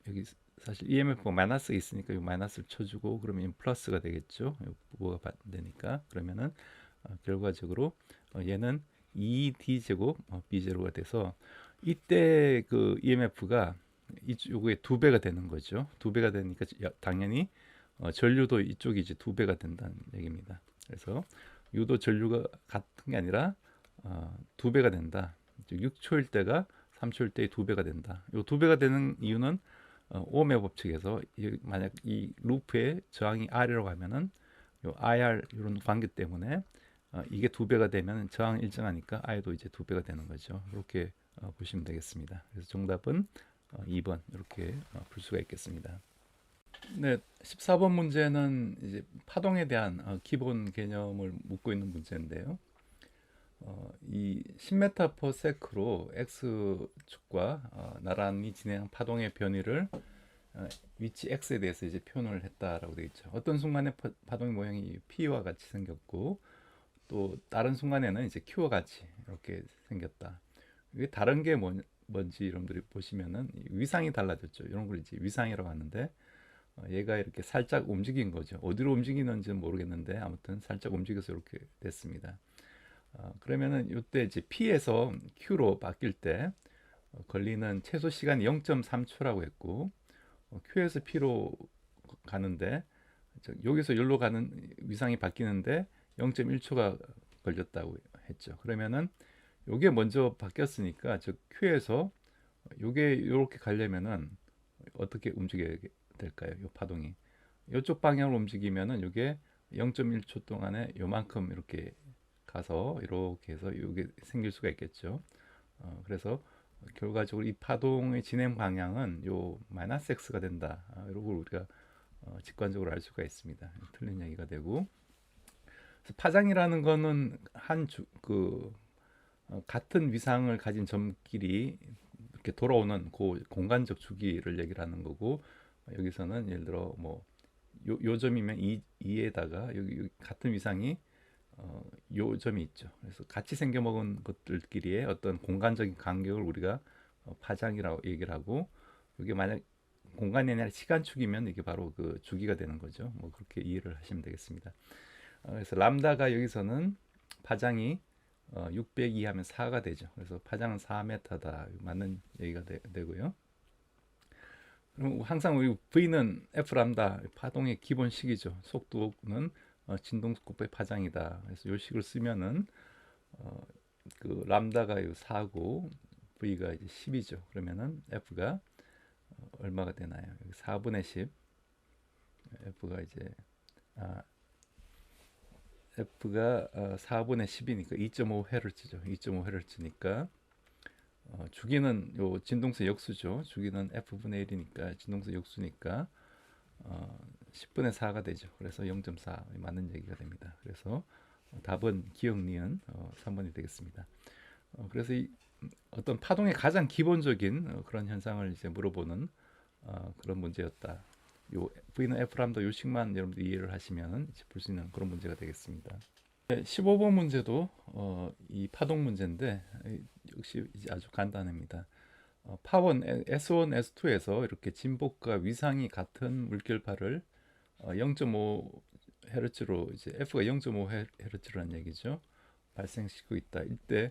여기 사실 EMF가 마이너스가 있으니까 이 마이너스를 쳐주고 그러면 플러스가 되겠죠. 부호가 되니까 그러면은 결과적으로 얘는 2D 제곱 B0가 돼서 이때 그 EMF가 이쪽에 두 배가 되는 거죠. 두 배가 되니까 당연히 전류도 이쪽이 이제 두 배가 된다는 얘기입니다. 그래서 유도 전류가 같은 게 아니라 두 배가 된다. 6초일 때가 3초일 때의 두 배가 된다. 이 두 배가 되는 이유는 오음의 법칙에서 만약 이 루프의 저항이 R이라고 하면은 요 IR 이런 관계 때문에 이게 두 배가 되면 저항 일정하니까 I도 이제 두 배가 되는 거죠. 이렇게 보시면 되겠습니다. 그래서 정답은 2번 이렇게 풀 수가 있겠습니다. 네, 14번 문제는 이제 파동에 대한 기본 개념을 묻고 있는 문제인데요. 이 10m/s로 x축과 나란히 진행한 파동의 변이를 위치 x에 대해서 이제 표현을 했다라고 되어 있죠. 어떤 순간에 파동의 모양이 p와 같이 생겼고 또 다른 순간에는 이제 q와 같이 이렇게 생겼다. 이게 다른 게 뭔지 여러분들이 보시면은 위상이 달라졌죠. 이런 걸 이제 위상이라고 하는데 얘가 이렇게 살짝 움직인 거죠. 어디로 움직이는지는 모르겠는데 아무튼 살짝 움직여서 이렇게 됐습니다. 그러면은 이때 이제 P에서 Q로 바뀔 때 걸리는 최소 시간이 0.3초라고 했고 Q에서 P로 가는데 여기서 여기로 가는 위상이 바뀌는데 0.1초가 걸렸다고 했죠. 그러면은 요게 먼저 바뀌었으니까 즉 Q에서 요게 이렇게 가려면은 어떻게 움직여야 될까요? 요 파동이 이쪽 방향으로 움직이면은 요게 0.1초 동안에 요만큼 이렇게 가서 이렇게 해서 이게 생길 수가 있겠죠. 그래서 결과적으로 이 파동의 진행 방향은 요 마이너스 x가 된다. 이런 걸 우리가 직관적으로 알 수가 있습니다. 틀린 얘기가 되고 파장이라는 거는 같은 위상을 가진 점끼리 이렇게 돌아오는 그 공간적 주기를 얘기를 하는 거고 여기서는 예를 들어 뭐 요 점이면 2에다가 여기 같은 위상이 요 점이 있죠. 그래서 같이 생겨 먹은 것들끼리의 어떤 공간적인 간격을 우리가 파장이라고 얘기를 하고 이게 만약 공간이 아니라 시간축이면 이게 바로 그 주기가 되는 거죠. 뭐 그렇게 이해를 하시면 되겠습니다. 그래서 람다가 여기서는 파장이 602 하면 4가 되죠. 그래서 파장은 4m다. 맞는 얘기가 되고요. 그럼 항상 우리 V는 F 람다 파동의 기본식이죠. 속도는 진동속도의 파장이다. 그래서 요 식을 쓰면은 어, 그 람다가 요 4고 V가 이제 10이죠. 그러면은 F가 얼마가 되나요? 4분의 10. F가 이제 아, F가 4분의 10이니까 2.5Hz죠. 2.5Hz니까 주기는 요 진동수 역수죠. 주기는 F분의 1이니까 진동수 역수니까 10분의 4가 되죠. 그래서 0.4 맞는 얘기가 됩니다. 그래서 답은 기억 니은 3번이 되겠습니다. 그래서 어떤 파동의 가장 기본적인 그런 현상을 이제 물어보는 그런 문제였다. 요 V는 F람다 요식만 여러분들 이해를 하시면 풀 수 있는 그런 문제가 되겠습니다. 네, 15번 문제도 이 파동 문제인데 역시 이제 아주 간단합니다. 파원 S1, S2에서 이렇게 진복과 위상이 같은 물결파를 0.5Hz로 이제 F가 0.5Hz라는 얘기죠. 발생시키고 있다. 이때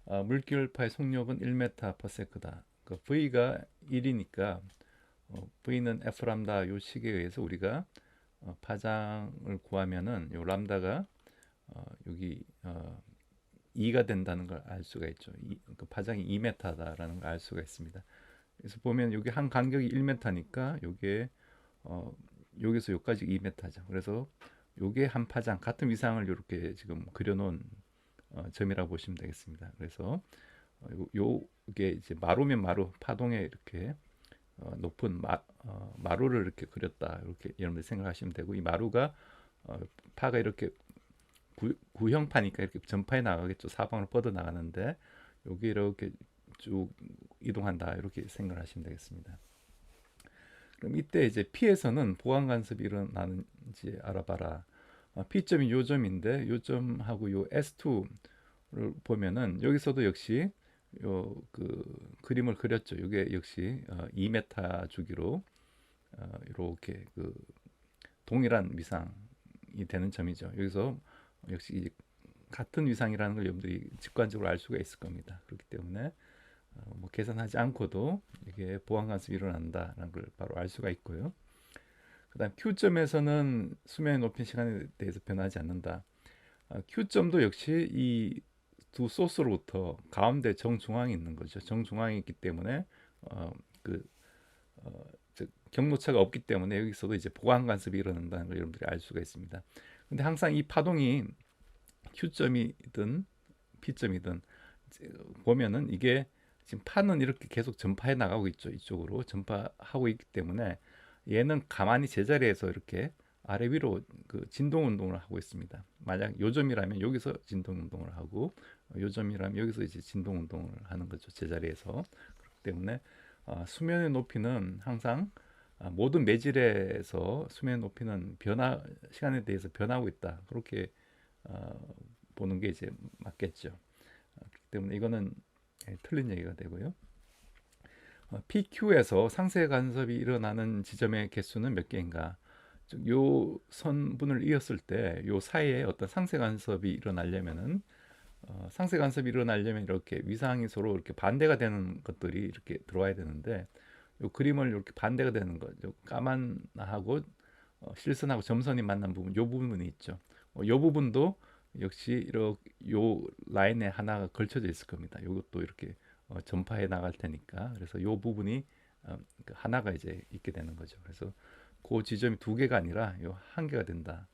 물결파의 속력은 1m/s다. 그 V가 1이니까 V는 F 람다 요 식에 의해서 우리가 파장을 구하면은 요 람다가 여기 2가 된다는 걸 알 수가 있죠. 그 파장이 2m다라는 걸 알 수가 있습니다. 그래서 보면 여기 한 간격이 1m니까 요게 여기서 여기까지 2m죠. 그래서 요게 한 파장 같은 위상을 이렇게 지금 그려놓은 점이라고 보시면 되겠습니다. 그래서 요게 이제 마루면 마루 파동에 이렇게 높은 마루를 이렇게 그렸다 이렇게 여러분들 생각하시면 되고 이 마루가 파가 이렇게 구형파니까 이렇게 전파에 나가겠죠. 사방으로 뻗어 나가는데 여기 이렇게 쭉 이동한다 이렇게 생각을 하시면 되겠습니다. 그럼 이때 이제 P에서는 보강 간섭이 일어나는지 알아봐라. P점이 요점인데 요점하고 요 S2를 보면은 여기서도 역시 요 그 그림을 그렸죠. 이게 역시 2m 주기로 이렇게 그 동일한 위상이 되는 점이죠. 여기서 역시 같은 위상이라는 걸 여러분들이 직관적으로 알 수가 있을 겁니다. 그렇기 때문에 뭐 계산하지 않고도 이게 보강 간섭이 일어난다라는 걸 바로 알 수가 있고요. 그다음 Q점에서는 수면의 높이 시간에 대해서 변하지 않는다. Q점도 역시 이 두 소스로부터 가운데 정중앙에 있는 거죠. 정중앙에 있기 때문에 그 즉 경로차가 없기 때문에 여기서도 이제 보강 간섭이 일어난다는 걸 여러분들이 알 수가 있습니다. 근데 항상 이 파동이 Q점이든 P점이든 보면은 이게 지금 파는 이렇게 계속 전파해 나가고 있죠. 이쪽으로 전파하고 있기 때문에 얘는 가만히 제자리에서 이렇게 아래 위로 그 진동 운동을 하고 있습니다. 만약 요점이라면 여기서 진동 운동을 하고 요점이라면 여기서 이제 진동 운동을 하는 거죠. 제자리에서. 그렇기 때문에 수면의 높이는 항상 모든 매질에서 수면의 높이는 변화 시간에 대해서 변하고 있다. 그렇게 보는 게 이제 맞겠죠. 그렇기 때문에 이거는 틀린 얘기가 되고요. PQ에서 상세 간섭이 일어나는 지점의 개수는 몇 개인가? 즉, 요 선분을 이었을 때 요 사이에 어떤 상세 간섭이 일어나려면은 상세 간섭이 일어나려면 이렇게 위상이 서로 이렇게 반대가 되는 것들이 이렇게 들어와야 되는데 요 그림을 이렇게 반대가 되는 거죠. 까만하고 실선하고 점선이 만난 부분, 요 부분이 있죠. 요 부분도 역시 이렇게 요 라인에 하나가 걸쳐져 있을 겁니다. 요것도 이렇게 전파해 나갈 테니까 그래서 요 부분이 그 하나가 이제 있게 되는 거죠. 그래서 그 지점이 두 개가 아니라 요 한 개가 된다.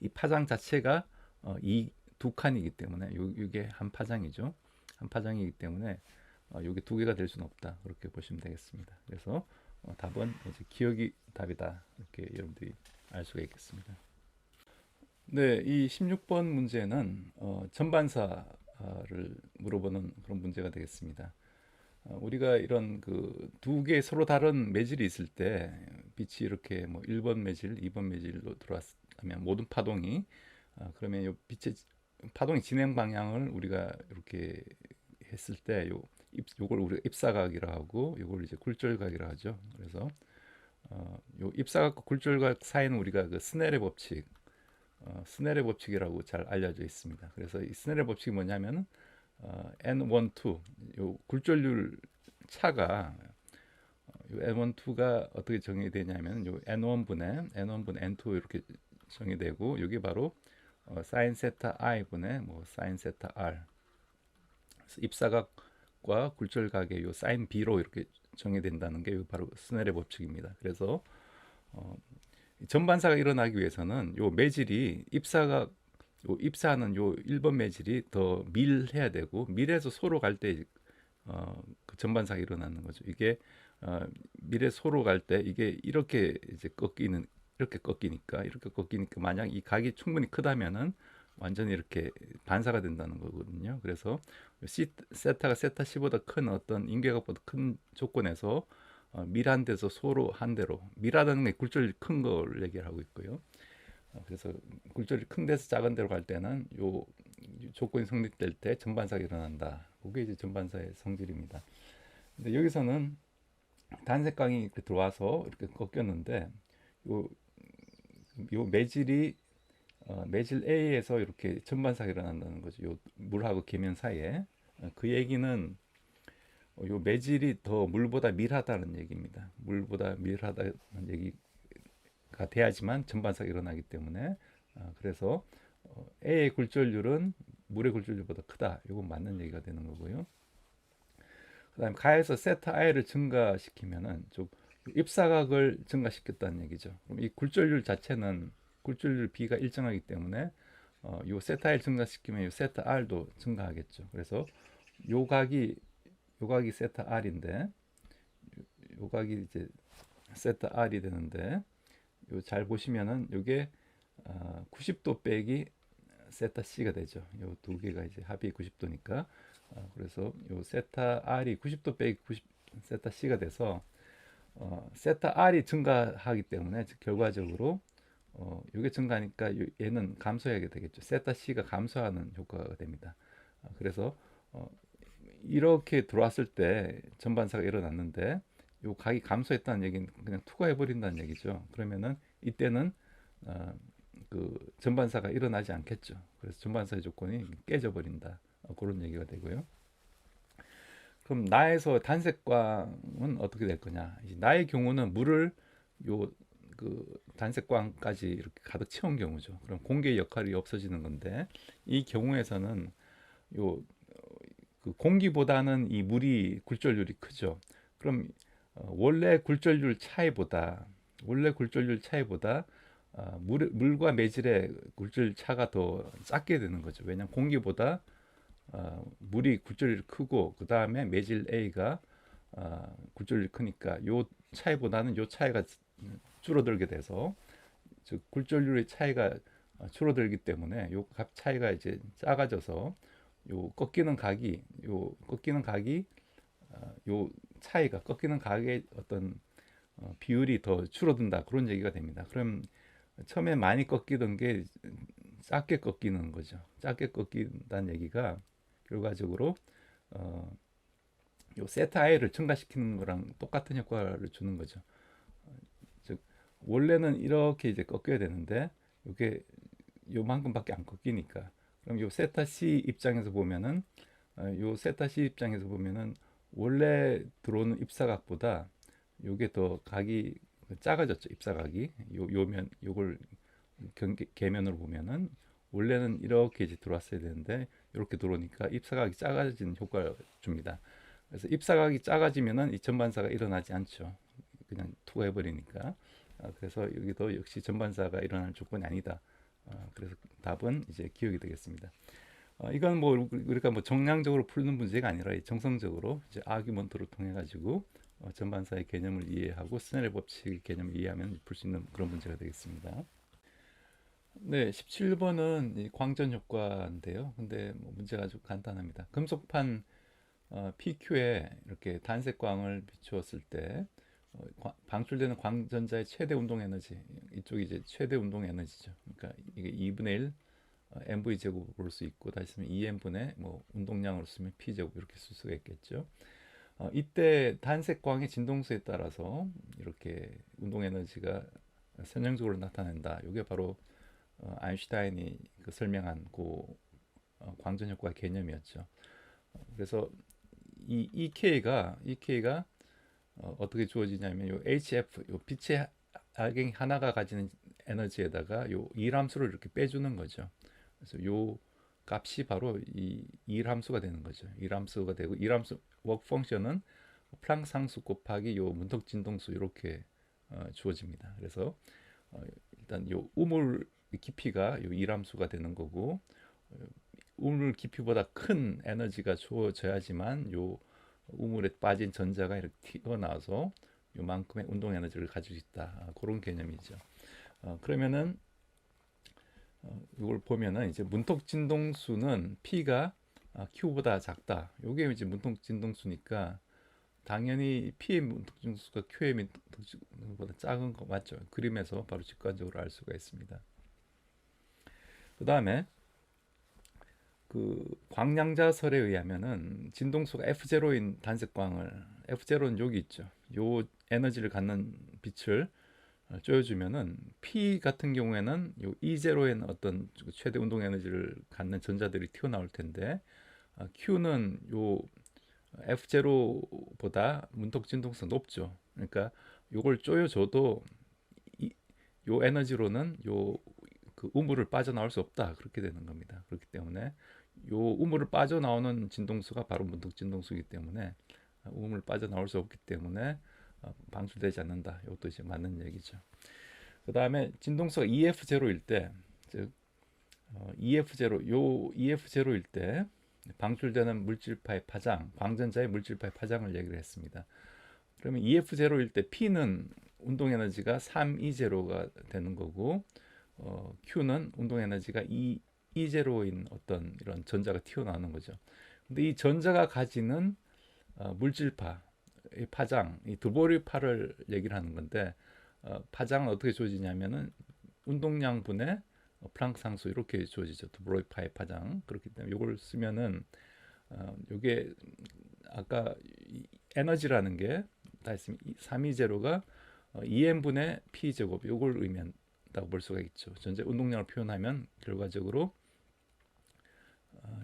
이 파장 자체가 이 두 칸이기 때문에 요게 한 파장이죠. 한 파장이기 때문에 요게 두 개가 될 수는 없다. 그렇게 보시면 되겠습니다. 그래서 답은 이제 기억이 답이다. 이렇게 여러분들이 알 수가 있겠습니다. 네, 이 16번 문제는 전반사를 물어보는 그런 문제가 되겠습니다. 우리가 이런 그 두 개 서로 다른 매질이 있을 때 빛이 이렇게 뭐 1번 매질, 2번 매질로 들어왔으면 모든 파동이 그러면 요 빛의 파동의 진행 방향을 우리가 이렇게 했을 때 요걸 우리가 입사각이라 하고 요걸 이제 굴절각이라 하죠. 그래서 요 입사각과 굴절각 사이는 우리가 그 스넬의 법칙 스넬의 법칙이라고 잘 알려져 있습니다. 그래서 이 스넬의 법칙이 뭐냐면 N1, 2, 요 굴절률 차가 요 N1, 2가 어떻게 정의되냐면 요 N1분의 N2 이렇게 정의되고 이게 바로 사인 세타 i분의 뭐 사인 세타 r. 그래서 입사각과 굴절각의 요 사인 b로 이렇게 정의된다는 게 바로 스넬의 법칙입니다. 그래서 어, 전반사가 일어나기 위해서는 요 매질이 입사각 요 입사하는 요 1번 매질이 더 밀해야 되고 밀에서 소로 갈 때 그 전반사가 일어나는 거죠. 이게 밀에 소로 갈 때 이게 이렇게 이제 꺾이는 이렇게 꺾이니까 만약 이 각이 충분히 크다면은 완전히 이렇게 반사가 된다는 거거든요. 그래서 세타가 세타 C보다 큰 어떤 인계각보다 큰 조건에서 밀한 데서 소로 한 대로 밀하다는 게 굴절이 큰 걸 얘기하고 있고요. 그래서 굴절이 큰 데서 작은 데로 갈 때는 요 조건이 성립될 때 전반사가 일어난다. 그게 이제 전반사의 성질입니다. 근데 여기서는 단색광이 이렇게 들어와서 이렇게 꺾였는데 요, 요 매질이 매질 A에서 이렇게 전반사가 일어난다는 거죠. 요 물하고 계면 사이에. 그 얘기는 요 매질이 더 물보다 밀하다는 얘기입니다. 물보다 밀하다는 얘기가 돼야지만 전반사가 일어나기 때문에 그래서 A의 굴절률은 물의 굴절률보다 크다. 이건 맞는 얘기가 되는 거고요. 그다음에 가에서 세타 i를 증가시키면은 좀 입사각을 증가시켰다는 얘기죠. 그럼 이 굴절률 자체는 굴절률 b가 일정하기 때문에 요 세타 i를 증가시키면 요 세타 r도 증가하겠죠. 그래서 요 각이 요 각이 세타 r인데 요 각이 이제 세타 r이 되는데 요 잘 보시면은 요게 90도 빼기 세타 C가 되죠. 요 두 개가 이제 합이 90도니까 그래서 요 세타 R이 90도 빼기 90 세타 C가 돼서 세타 R이 증가하기 때문에 결과적으로 요게 증가하니까 얘는 감소하게 되겠죠. 세타 C가 감소하는 효과가 됩니다. 그래서 어, 이렇게 들어왔을 때 전반사가 일어났는데 요 각이 감소했다는 얘기는 그냥 투과해 버린다는 얘기죠. 그러면은 이때는 어, 그 전반사가 일어나지 않겠죠. 그래서 전반사의 조건이 깨져 버린다. 그런 얘기가 되고요. 그럼 나에서 단색광은 어떻게 될 거냐? 나의 경우는 물을 요 그 단색광까지 이렇게 가득 채운 경우죠. 그럼 공기의 역할이 없어지는 건데 이 경우에서는 요 그 공기보다는 이 물이 굴절률이 크죠. 그럼 원래 굴절률 차이보다 물과 매질의 굴절 차가 더 작게 되는 거죠. 왜냐하면 공기보다 물이 굴절률이 크고 그 다음에 매질 A가 굴절률이 크니까 요 차이보다는 요 차이가 줄어들게 돼서 즉 굴절률의 차이가 줄어들기 때문에 요 값 차이가 이제 작아져서 요 꺾이는 각이 요 차이가 꺾이는 각의 어떤 비율이 더 줄어든다 그런 얘기가 됩니다. 그럼 처음에 많이 꺾이던 게 작게 꺾이는 거죠. 작게 꺾인다는 얘기가 결과적으로 어, 요 세타 i를 증가시키는 거랑 똑같은 효과를 주는 거죠. 즉 원래는 이렇게 이제 꺾여야 되는데 이게 요만큼밖에 안 꺾이니까 그럼 요 세타 c 입장에서 보면은 요 세타 c 입장에서 보면은 원래 들어오는 입사각보다 요게 더 각이 작아졌죠. 입사각이 요면 요걸 계면으로 보면은 원래는 이렇게 이제 들어왔어야 되는데 이렇게 들어오니까 입사각이 작아진 효과를 줍니다. 그래서 입사각이 작아지면은 이 전반사가 일어나지 않죠. 그냥 투과해 버리니까. 그래서 여기도 역시 전반사가 일어날 조건이 아니다. 그래서 답은 이제 기억이 되겠습니다. 이건 뭐 우리가 뭐 정량적으로 푸는 문제가 아니라 정성적으로 이제 아규먼트를 통해 가지고 전반사의 개념을 이해하고 스넬의 법칙 개념을 이해하면 풀 수 있는 그런 문제가 되겠습니다. 네, 17번은 광전 효과인데요. 근데 뭐 문제가 아주 간단합니다. 금속판 PQ에 이렇게 단색광을 비추었을 때 방출되는 광전자의 최대 운동 에너지, 이쪽이 이제 최대 운동 에너지죠. 그러니까 이게 2분의 1 mv 제곱으로 볼 수 있고 다시 쓰면 2m분의 뭐 운동량으로 쓰면 p 제곱 이렇게 쓸 수가 있겠죠. 이때 단색광의 진동수에 따라서 이렇게 운동 에너지가 선형적으로 나타낸다. 이게 바로 아인슈타인이 설명한 그 광전 효과 개념이었죠. 그래서 이 EK가 어떻게 주어지냐면 요 HF 요 빛의 알갱이 하나가 가지는 에너지에다가 요 일함수를 이렇게 빼주는 거죠. 그래서 요 값이 바로 이 일함수가 되는 거죠. 일함수가 되고 일함수 워크 펑션은 플랑크 상수 곱하기 요 문턱 진동수 이렇게 주어집니다. 그래서 일단 요 우물 깊이가 요 일함수가 되는 거고 우물 깊이보다 큰 에너지가 주어져야지만 요 우물에 빠진 전자가 이렇게 튀어나와서 요만큼의 운동 에너지를 가지고 있다. 그런 개념이죠. 그러면은 이걸 보면은 이제 문턱 진동수는 P가 Q보다 작다. 요게 이제 문턱 진동수니까 당연히 P의 문턱 진동수가 Q의 문턱 진동수보다 작은 거 맞죠? 그림에서 바로 직관적으로 알 수가 있습니다. 그 다음에 그 광량자설에 의하면은 진동수가 F0인 단색광을 F0는 여기 있죠. 요 에너지를 갖는 빛을 쪼여주면은 P 같은 경우에는 요 E0에는 어떤 최대 운동 에너지를 갖는 전자들이 튀어나올 텐데 Q는 요 F0보다 문턱 진동수가 높죠. 그러니까 요걸 쪼여줘도 요 에너지로는 요 그 우물을 빠져나올 수 없다. 그렇게 되는 겁니다. 그렇기 때문에 요 우물을 빠져나오는 진동수가 바로 문턱 진동수이기 때문에 우물 빠져나올 수 없기 때문에 방출되지 않는다. 이것도 이제 맞는 얘기죠. 그 다음에 진동수가 EF0일 때, 즉 EF0, 요 EF0일 때 방출되는 물질파의 파장, 광전자의 물질파의 파장을 얘기를 했습니다. 그러면 EF0일 때 P는 운동 에너지가 3E0가 되는 거고 Q는 운동 에너지가 E0인 어떤 이런 전자가 튀어나오는 거죠. 근데 이 전자가 가지는 물질파, 이 파장, 이 드보리파를 얘기를 하는 건데 파장은 어떻게 주어지냐면은 운동량 분의 플랑크 상수 이렇게 주어지죠. 드보리파의 파장. 그렇기 때문에 이걸 쓰면은 이게 아까 에너지라는 게 다 있으면 3E0가 2M분의 P제곱 이걸 의미한다고 볼 수가 있죠. 전체 운동량을 표현하면 결과적으로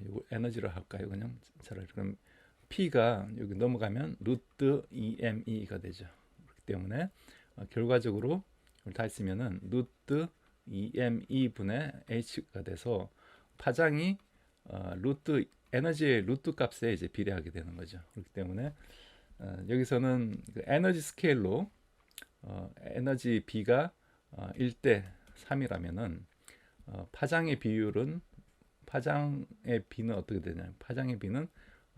이거 에너지를 할까요? 그냥 차라리 그럼 P가 여기 넘어가면 루트 EME가 되죠. 그렇기 때문에 결과적으로 이걸 다 했으면은 루트 EME 분의 H가 돼서 파장이 루트 에너지의 루트 값에 이제 비례하게 되는 거죠. 그렇기 때문에 여기서는 그 에너지 스케일로 에너지 B가 1대 3이라면은 파장의 비율은 파장의 B는 어떻게 되냐면 파장의 B는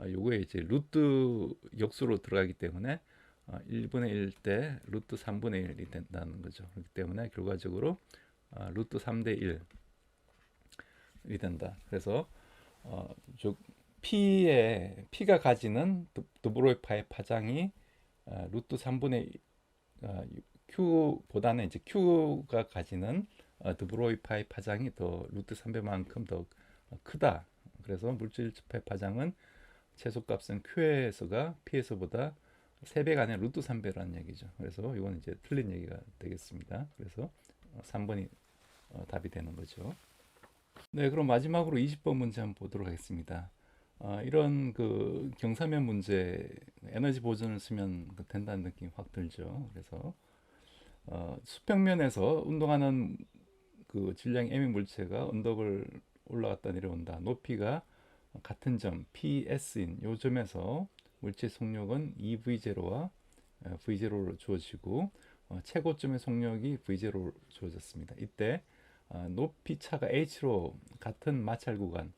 요거에 이제 루트 역수로 들어가기 때문에 1분의 1 대 루트 3분의 1이 된다는 거죠. 그렇기 때문에 결과적으로 루트 3대 1이 된다. 그래서 P가 가지는 드브로이파의 파장이 루트 3분의 Q보다는 이제 Q가 가지는 드브로이파의 파장이 더 루트 3배만큼 더 크다. 그래서 물질파의 파장은 최소값은 Q에서가 P에서보다 3배가 아니라 루트 3배라는 얘기죠. 그래서 이건 이제 틀린 얘기가 되겠습니다. 그래서 3번이 답이 되는 거죠. 네, 그럼 마지막으로 20번 문제 한번 보도록 하겠습니다. 이런 그 경사면 문제 에너지 보존을 쓰면 된다는 느낌이 확 들죠. 그래서 수평면에서 운동하는 그 질량 M의 물체가 언덕을 올라갔다 내려온다. 높이가 같은 점 PS인 요 점에서 물체 속력은 EV0와 V0로 주어지고 최고점의 속력이 V0로 주어졌습니다. 이때 높이 차가 H로 같은 마찰 구간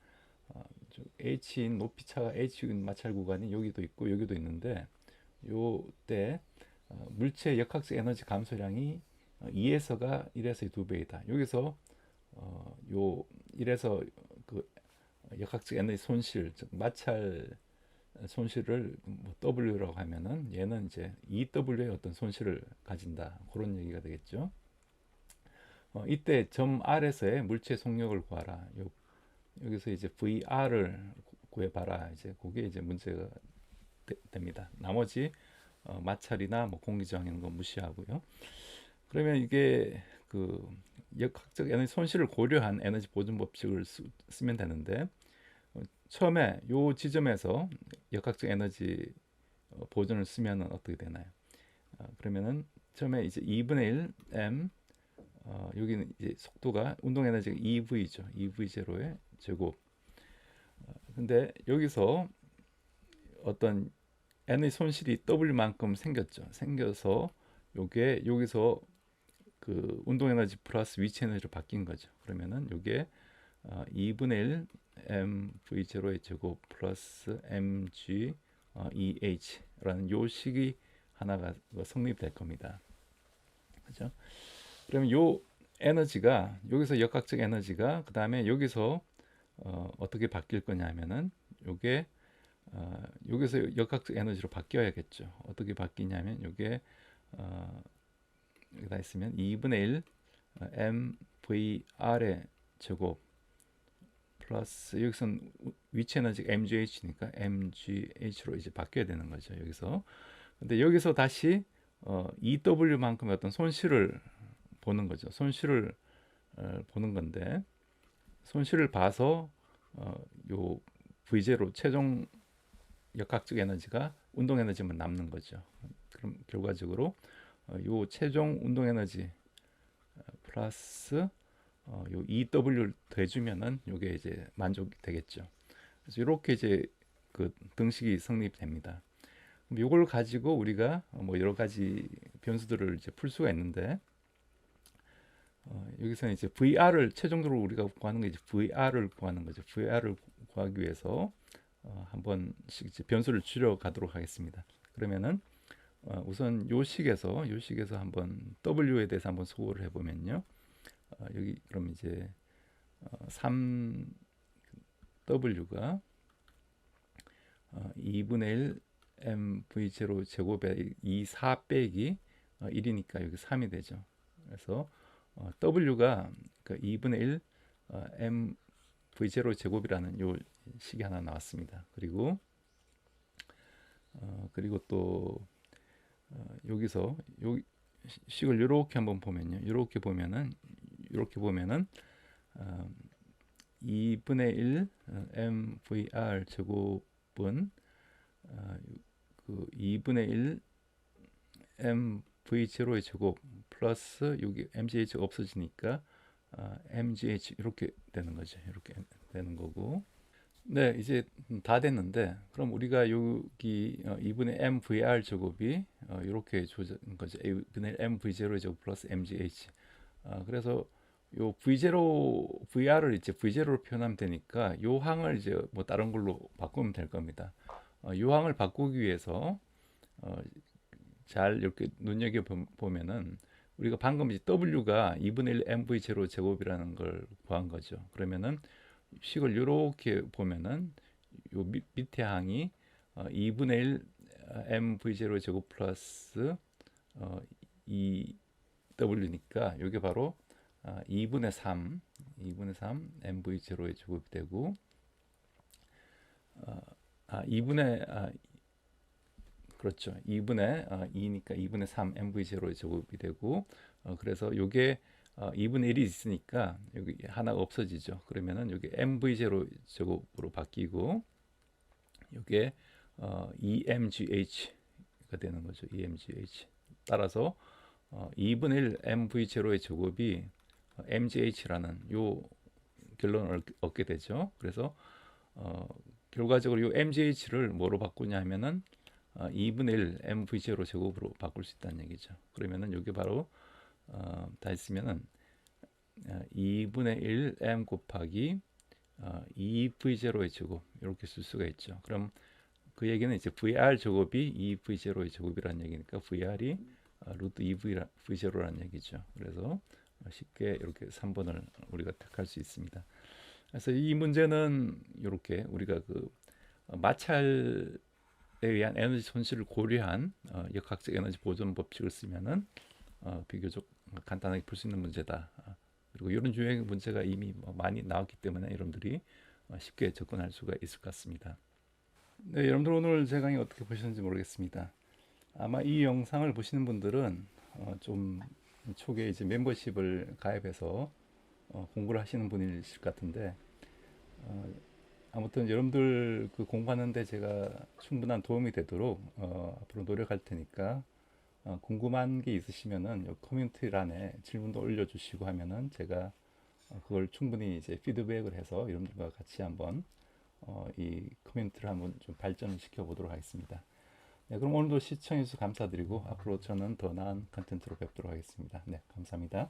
H인 높이 차가 H인 마찰 구간이 여기도 있고 여기도 있는데 요때 물체의 역학적 에너지 감소량이 2에서가 1에서의 2배이다. 여기서 요 1에서 그 역학적 에너지 손실, 즉 마찰 손실을 뭐 W라고 하면은 얘는 이제 EW의 어떤 손실을 가진다. 그런 얘기가 되겠죠. 이때 점 R에서의 물체 속력을 구하라. 여기서 이제 VR을 구해봐라. 이제 그게 이제 문제가 됩니다. 나머지 마찰이나 뭐 공기 저항 이런 거 무시하고요. 그러면 이게 그 역학적 에너지 손실을 고려한 에너지 보존 법칙을 쓰면 되는데 처음에 요 지점에서 역학적 에너지 보존을 쓰면 어떻게 되나요? 그러면은 처음에 이제 2분의 1 m 여기는 이제 속도가 운동 에너지가 EV죠. EV 제로의 제곱. 근데 여기서 어떤 에너지 손실이 W만큼 생겼죠. 생겨서 요게 여기서 그 운동 에너지 플러스 위치 에너지로 바뀐 거죠. 그러면은 요게 2분의 1 mv0의 제곱 플러스 mg eh라는 요 식이 하나가 성립될 겁니다. 그죠? 그러면 요 에너지가 여기서 역학적 에너지가 그 다음에 여기서 어떻게 바뀔 거냐면은 요게 여기서 역학적 에너지로 바뀌어야겠죠. 어떻게 바뀌냐면 요게 여기다 있으면 2분의 1 mvr의 제곱 플러스 여기서는 위치 에너지가 mgh니까 mgh로 이제 바뀌어야 되는 거죠. 여기서 근데 여기서 다시 EW만큼의 어떤 손실을 보는 거죠. 손실을 보는 건데 손실을 봐서 요 V0 최종 역학적 에너지가 운동 에너지만 남는 거죠. 그럼 결과적으로 요 최종 운동 에너지 플러스 요 EW를 더해주면은 요게 이제 만족되겠죠. 그래서 이렇게 이제 그 등식이 성립됩니다. 그럼 요걸 가지고 우리가 뭐 여러 가지 변수들을 이제 풀 수가 있는데 여기서는 이제 VR을 최종적으로 우리가 구하는 게 이제 VR을 구하는 거죠. VR을 구하기 위해서 한 번씩 이제 변수를 줄여 가도록 하겠습니다. 그러면은 우선 요 식에서 한번 W에 대해서 한번 소홀을 해보면요. 여기 그럼 이제 3W가 2분의 1 mv0 제곱에 4 빼기 1이니까 여기 3이 되죠. 그래서 W가 그 2분의 1 mv0 제곱이라는 요 식이 하나 나왔습니다. 그리고 또 여기서 요 식을 이렇게 한번 보면요. 이렇게 보면은 2분의 1 mvr 제곱은 그 2분의 1 mv0의 제곱 플러스 여기 mgh가 없어지니까 mgh 이렇게 되는 거죠. 이렇게 되는 거고. 네, 이제 다 됐는데 그럼 우리가 여기 2분의 mvr 제곱이 이렇게 주어진 거죠. 2분의 mv0의 제곱 플러스 mgh. 그래서 요 v0 vr을 이제 v0로 표현하면 되니까 요 항을 이제 뭐 다른 걸로 바꾸면 될 겁니다. 요 항을 바꾸기 위해서 잘 이렇게 눈여겨 보면은 우리가 방금 이제 w가 2분의 1 mv0 제곱이라는 걸 구한 거죠. 그러면은 식을 이렇게 보면은 요 밑에 항이 2분의 1 mv0 제곱 플러스 2w니까 이게 바로 2분의 3 mv0의 제곱이 되고 2분의 그렇죠. 2분의 2니까 2분의 3 mv0의 제곱이 되고 그래서 요게 2분의 1이 있으니까 여기 하나가 없어지죠. 그러면은 여기 mv0 제곱으로 바뀌고 요게 emgh가 되는 거죠. emgh. 따라서 2분의 1 mv0의 제곱이 mgh라는 요 결론을 얻게 되죠. 그래서 결과적으로 요 mgh를 뭐로 바꾸냐면은 2분의 1 mv0 제곱으로 바꿀 수 있다는 얘기죠. 그러면은 이게 바로 다 있으면은 2분의 1 m 곱하기 2v0의 제곱 이렇게 쓸 수가 있죠. 그럼 그 얘기는 이제 VR 제곱이 2v0의 제곱이라는 얘기니까 VR이 루트 2v0라는 얘기죠. 그래서 쉽게 이렇게 3번을 우리가 택할 수 있습니다. 그래서 이 문제는 이렇게 우리가 그 마찰에 의한 에너지 손실을 고려한 역학적 에너지 보존 법칙을 쓰면은 비교적 간단하게 풀 수 있는 문제다. 그리고 이런 유형의 문제가 이미 많이 나왔기 때문에 여러분들이 쉽게 접근할 수가 있을 것 같습니다. 네, 여러분들 오늘 제 강의 어떻게 보셨는지 모르겠습니다. 아마 이 영상을 보시는 분들은 좀 초기에 이제 멤버십을 가입해서 공부를 하시는 분이실 것 같은데 아무튼 여러분들 그 공부하는데 제가 충분한 도움이 되도록 앞으로 노력할 테니까 궁금한 게 있으시면은 요 커뮤니티란에 질문도 올려주시고 하면은 제가 그걸 충분히 이제 피드백을 해서 여러분들과 같이 한번 이 커뮤니티를 한번 좀 발전을 시켜 보도록 하겠습니다. 네, 그럼 오늘도 시청해 주셔서 감사드리고 앞으로 저는 더 나은 컨텐츠로 뵙도록 하겠습니다. 네, 감사합니다.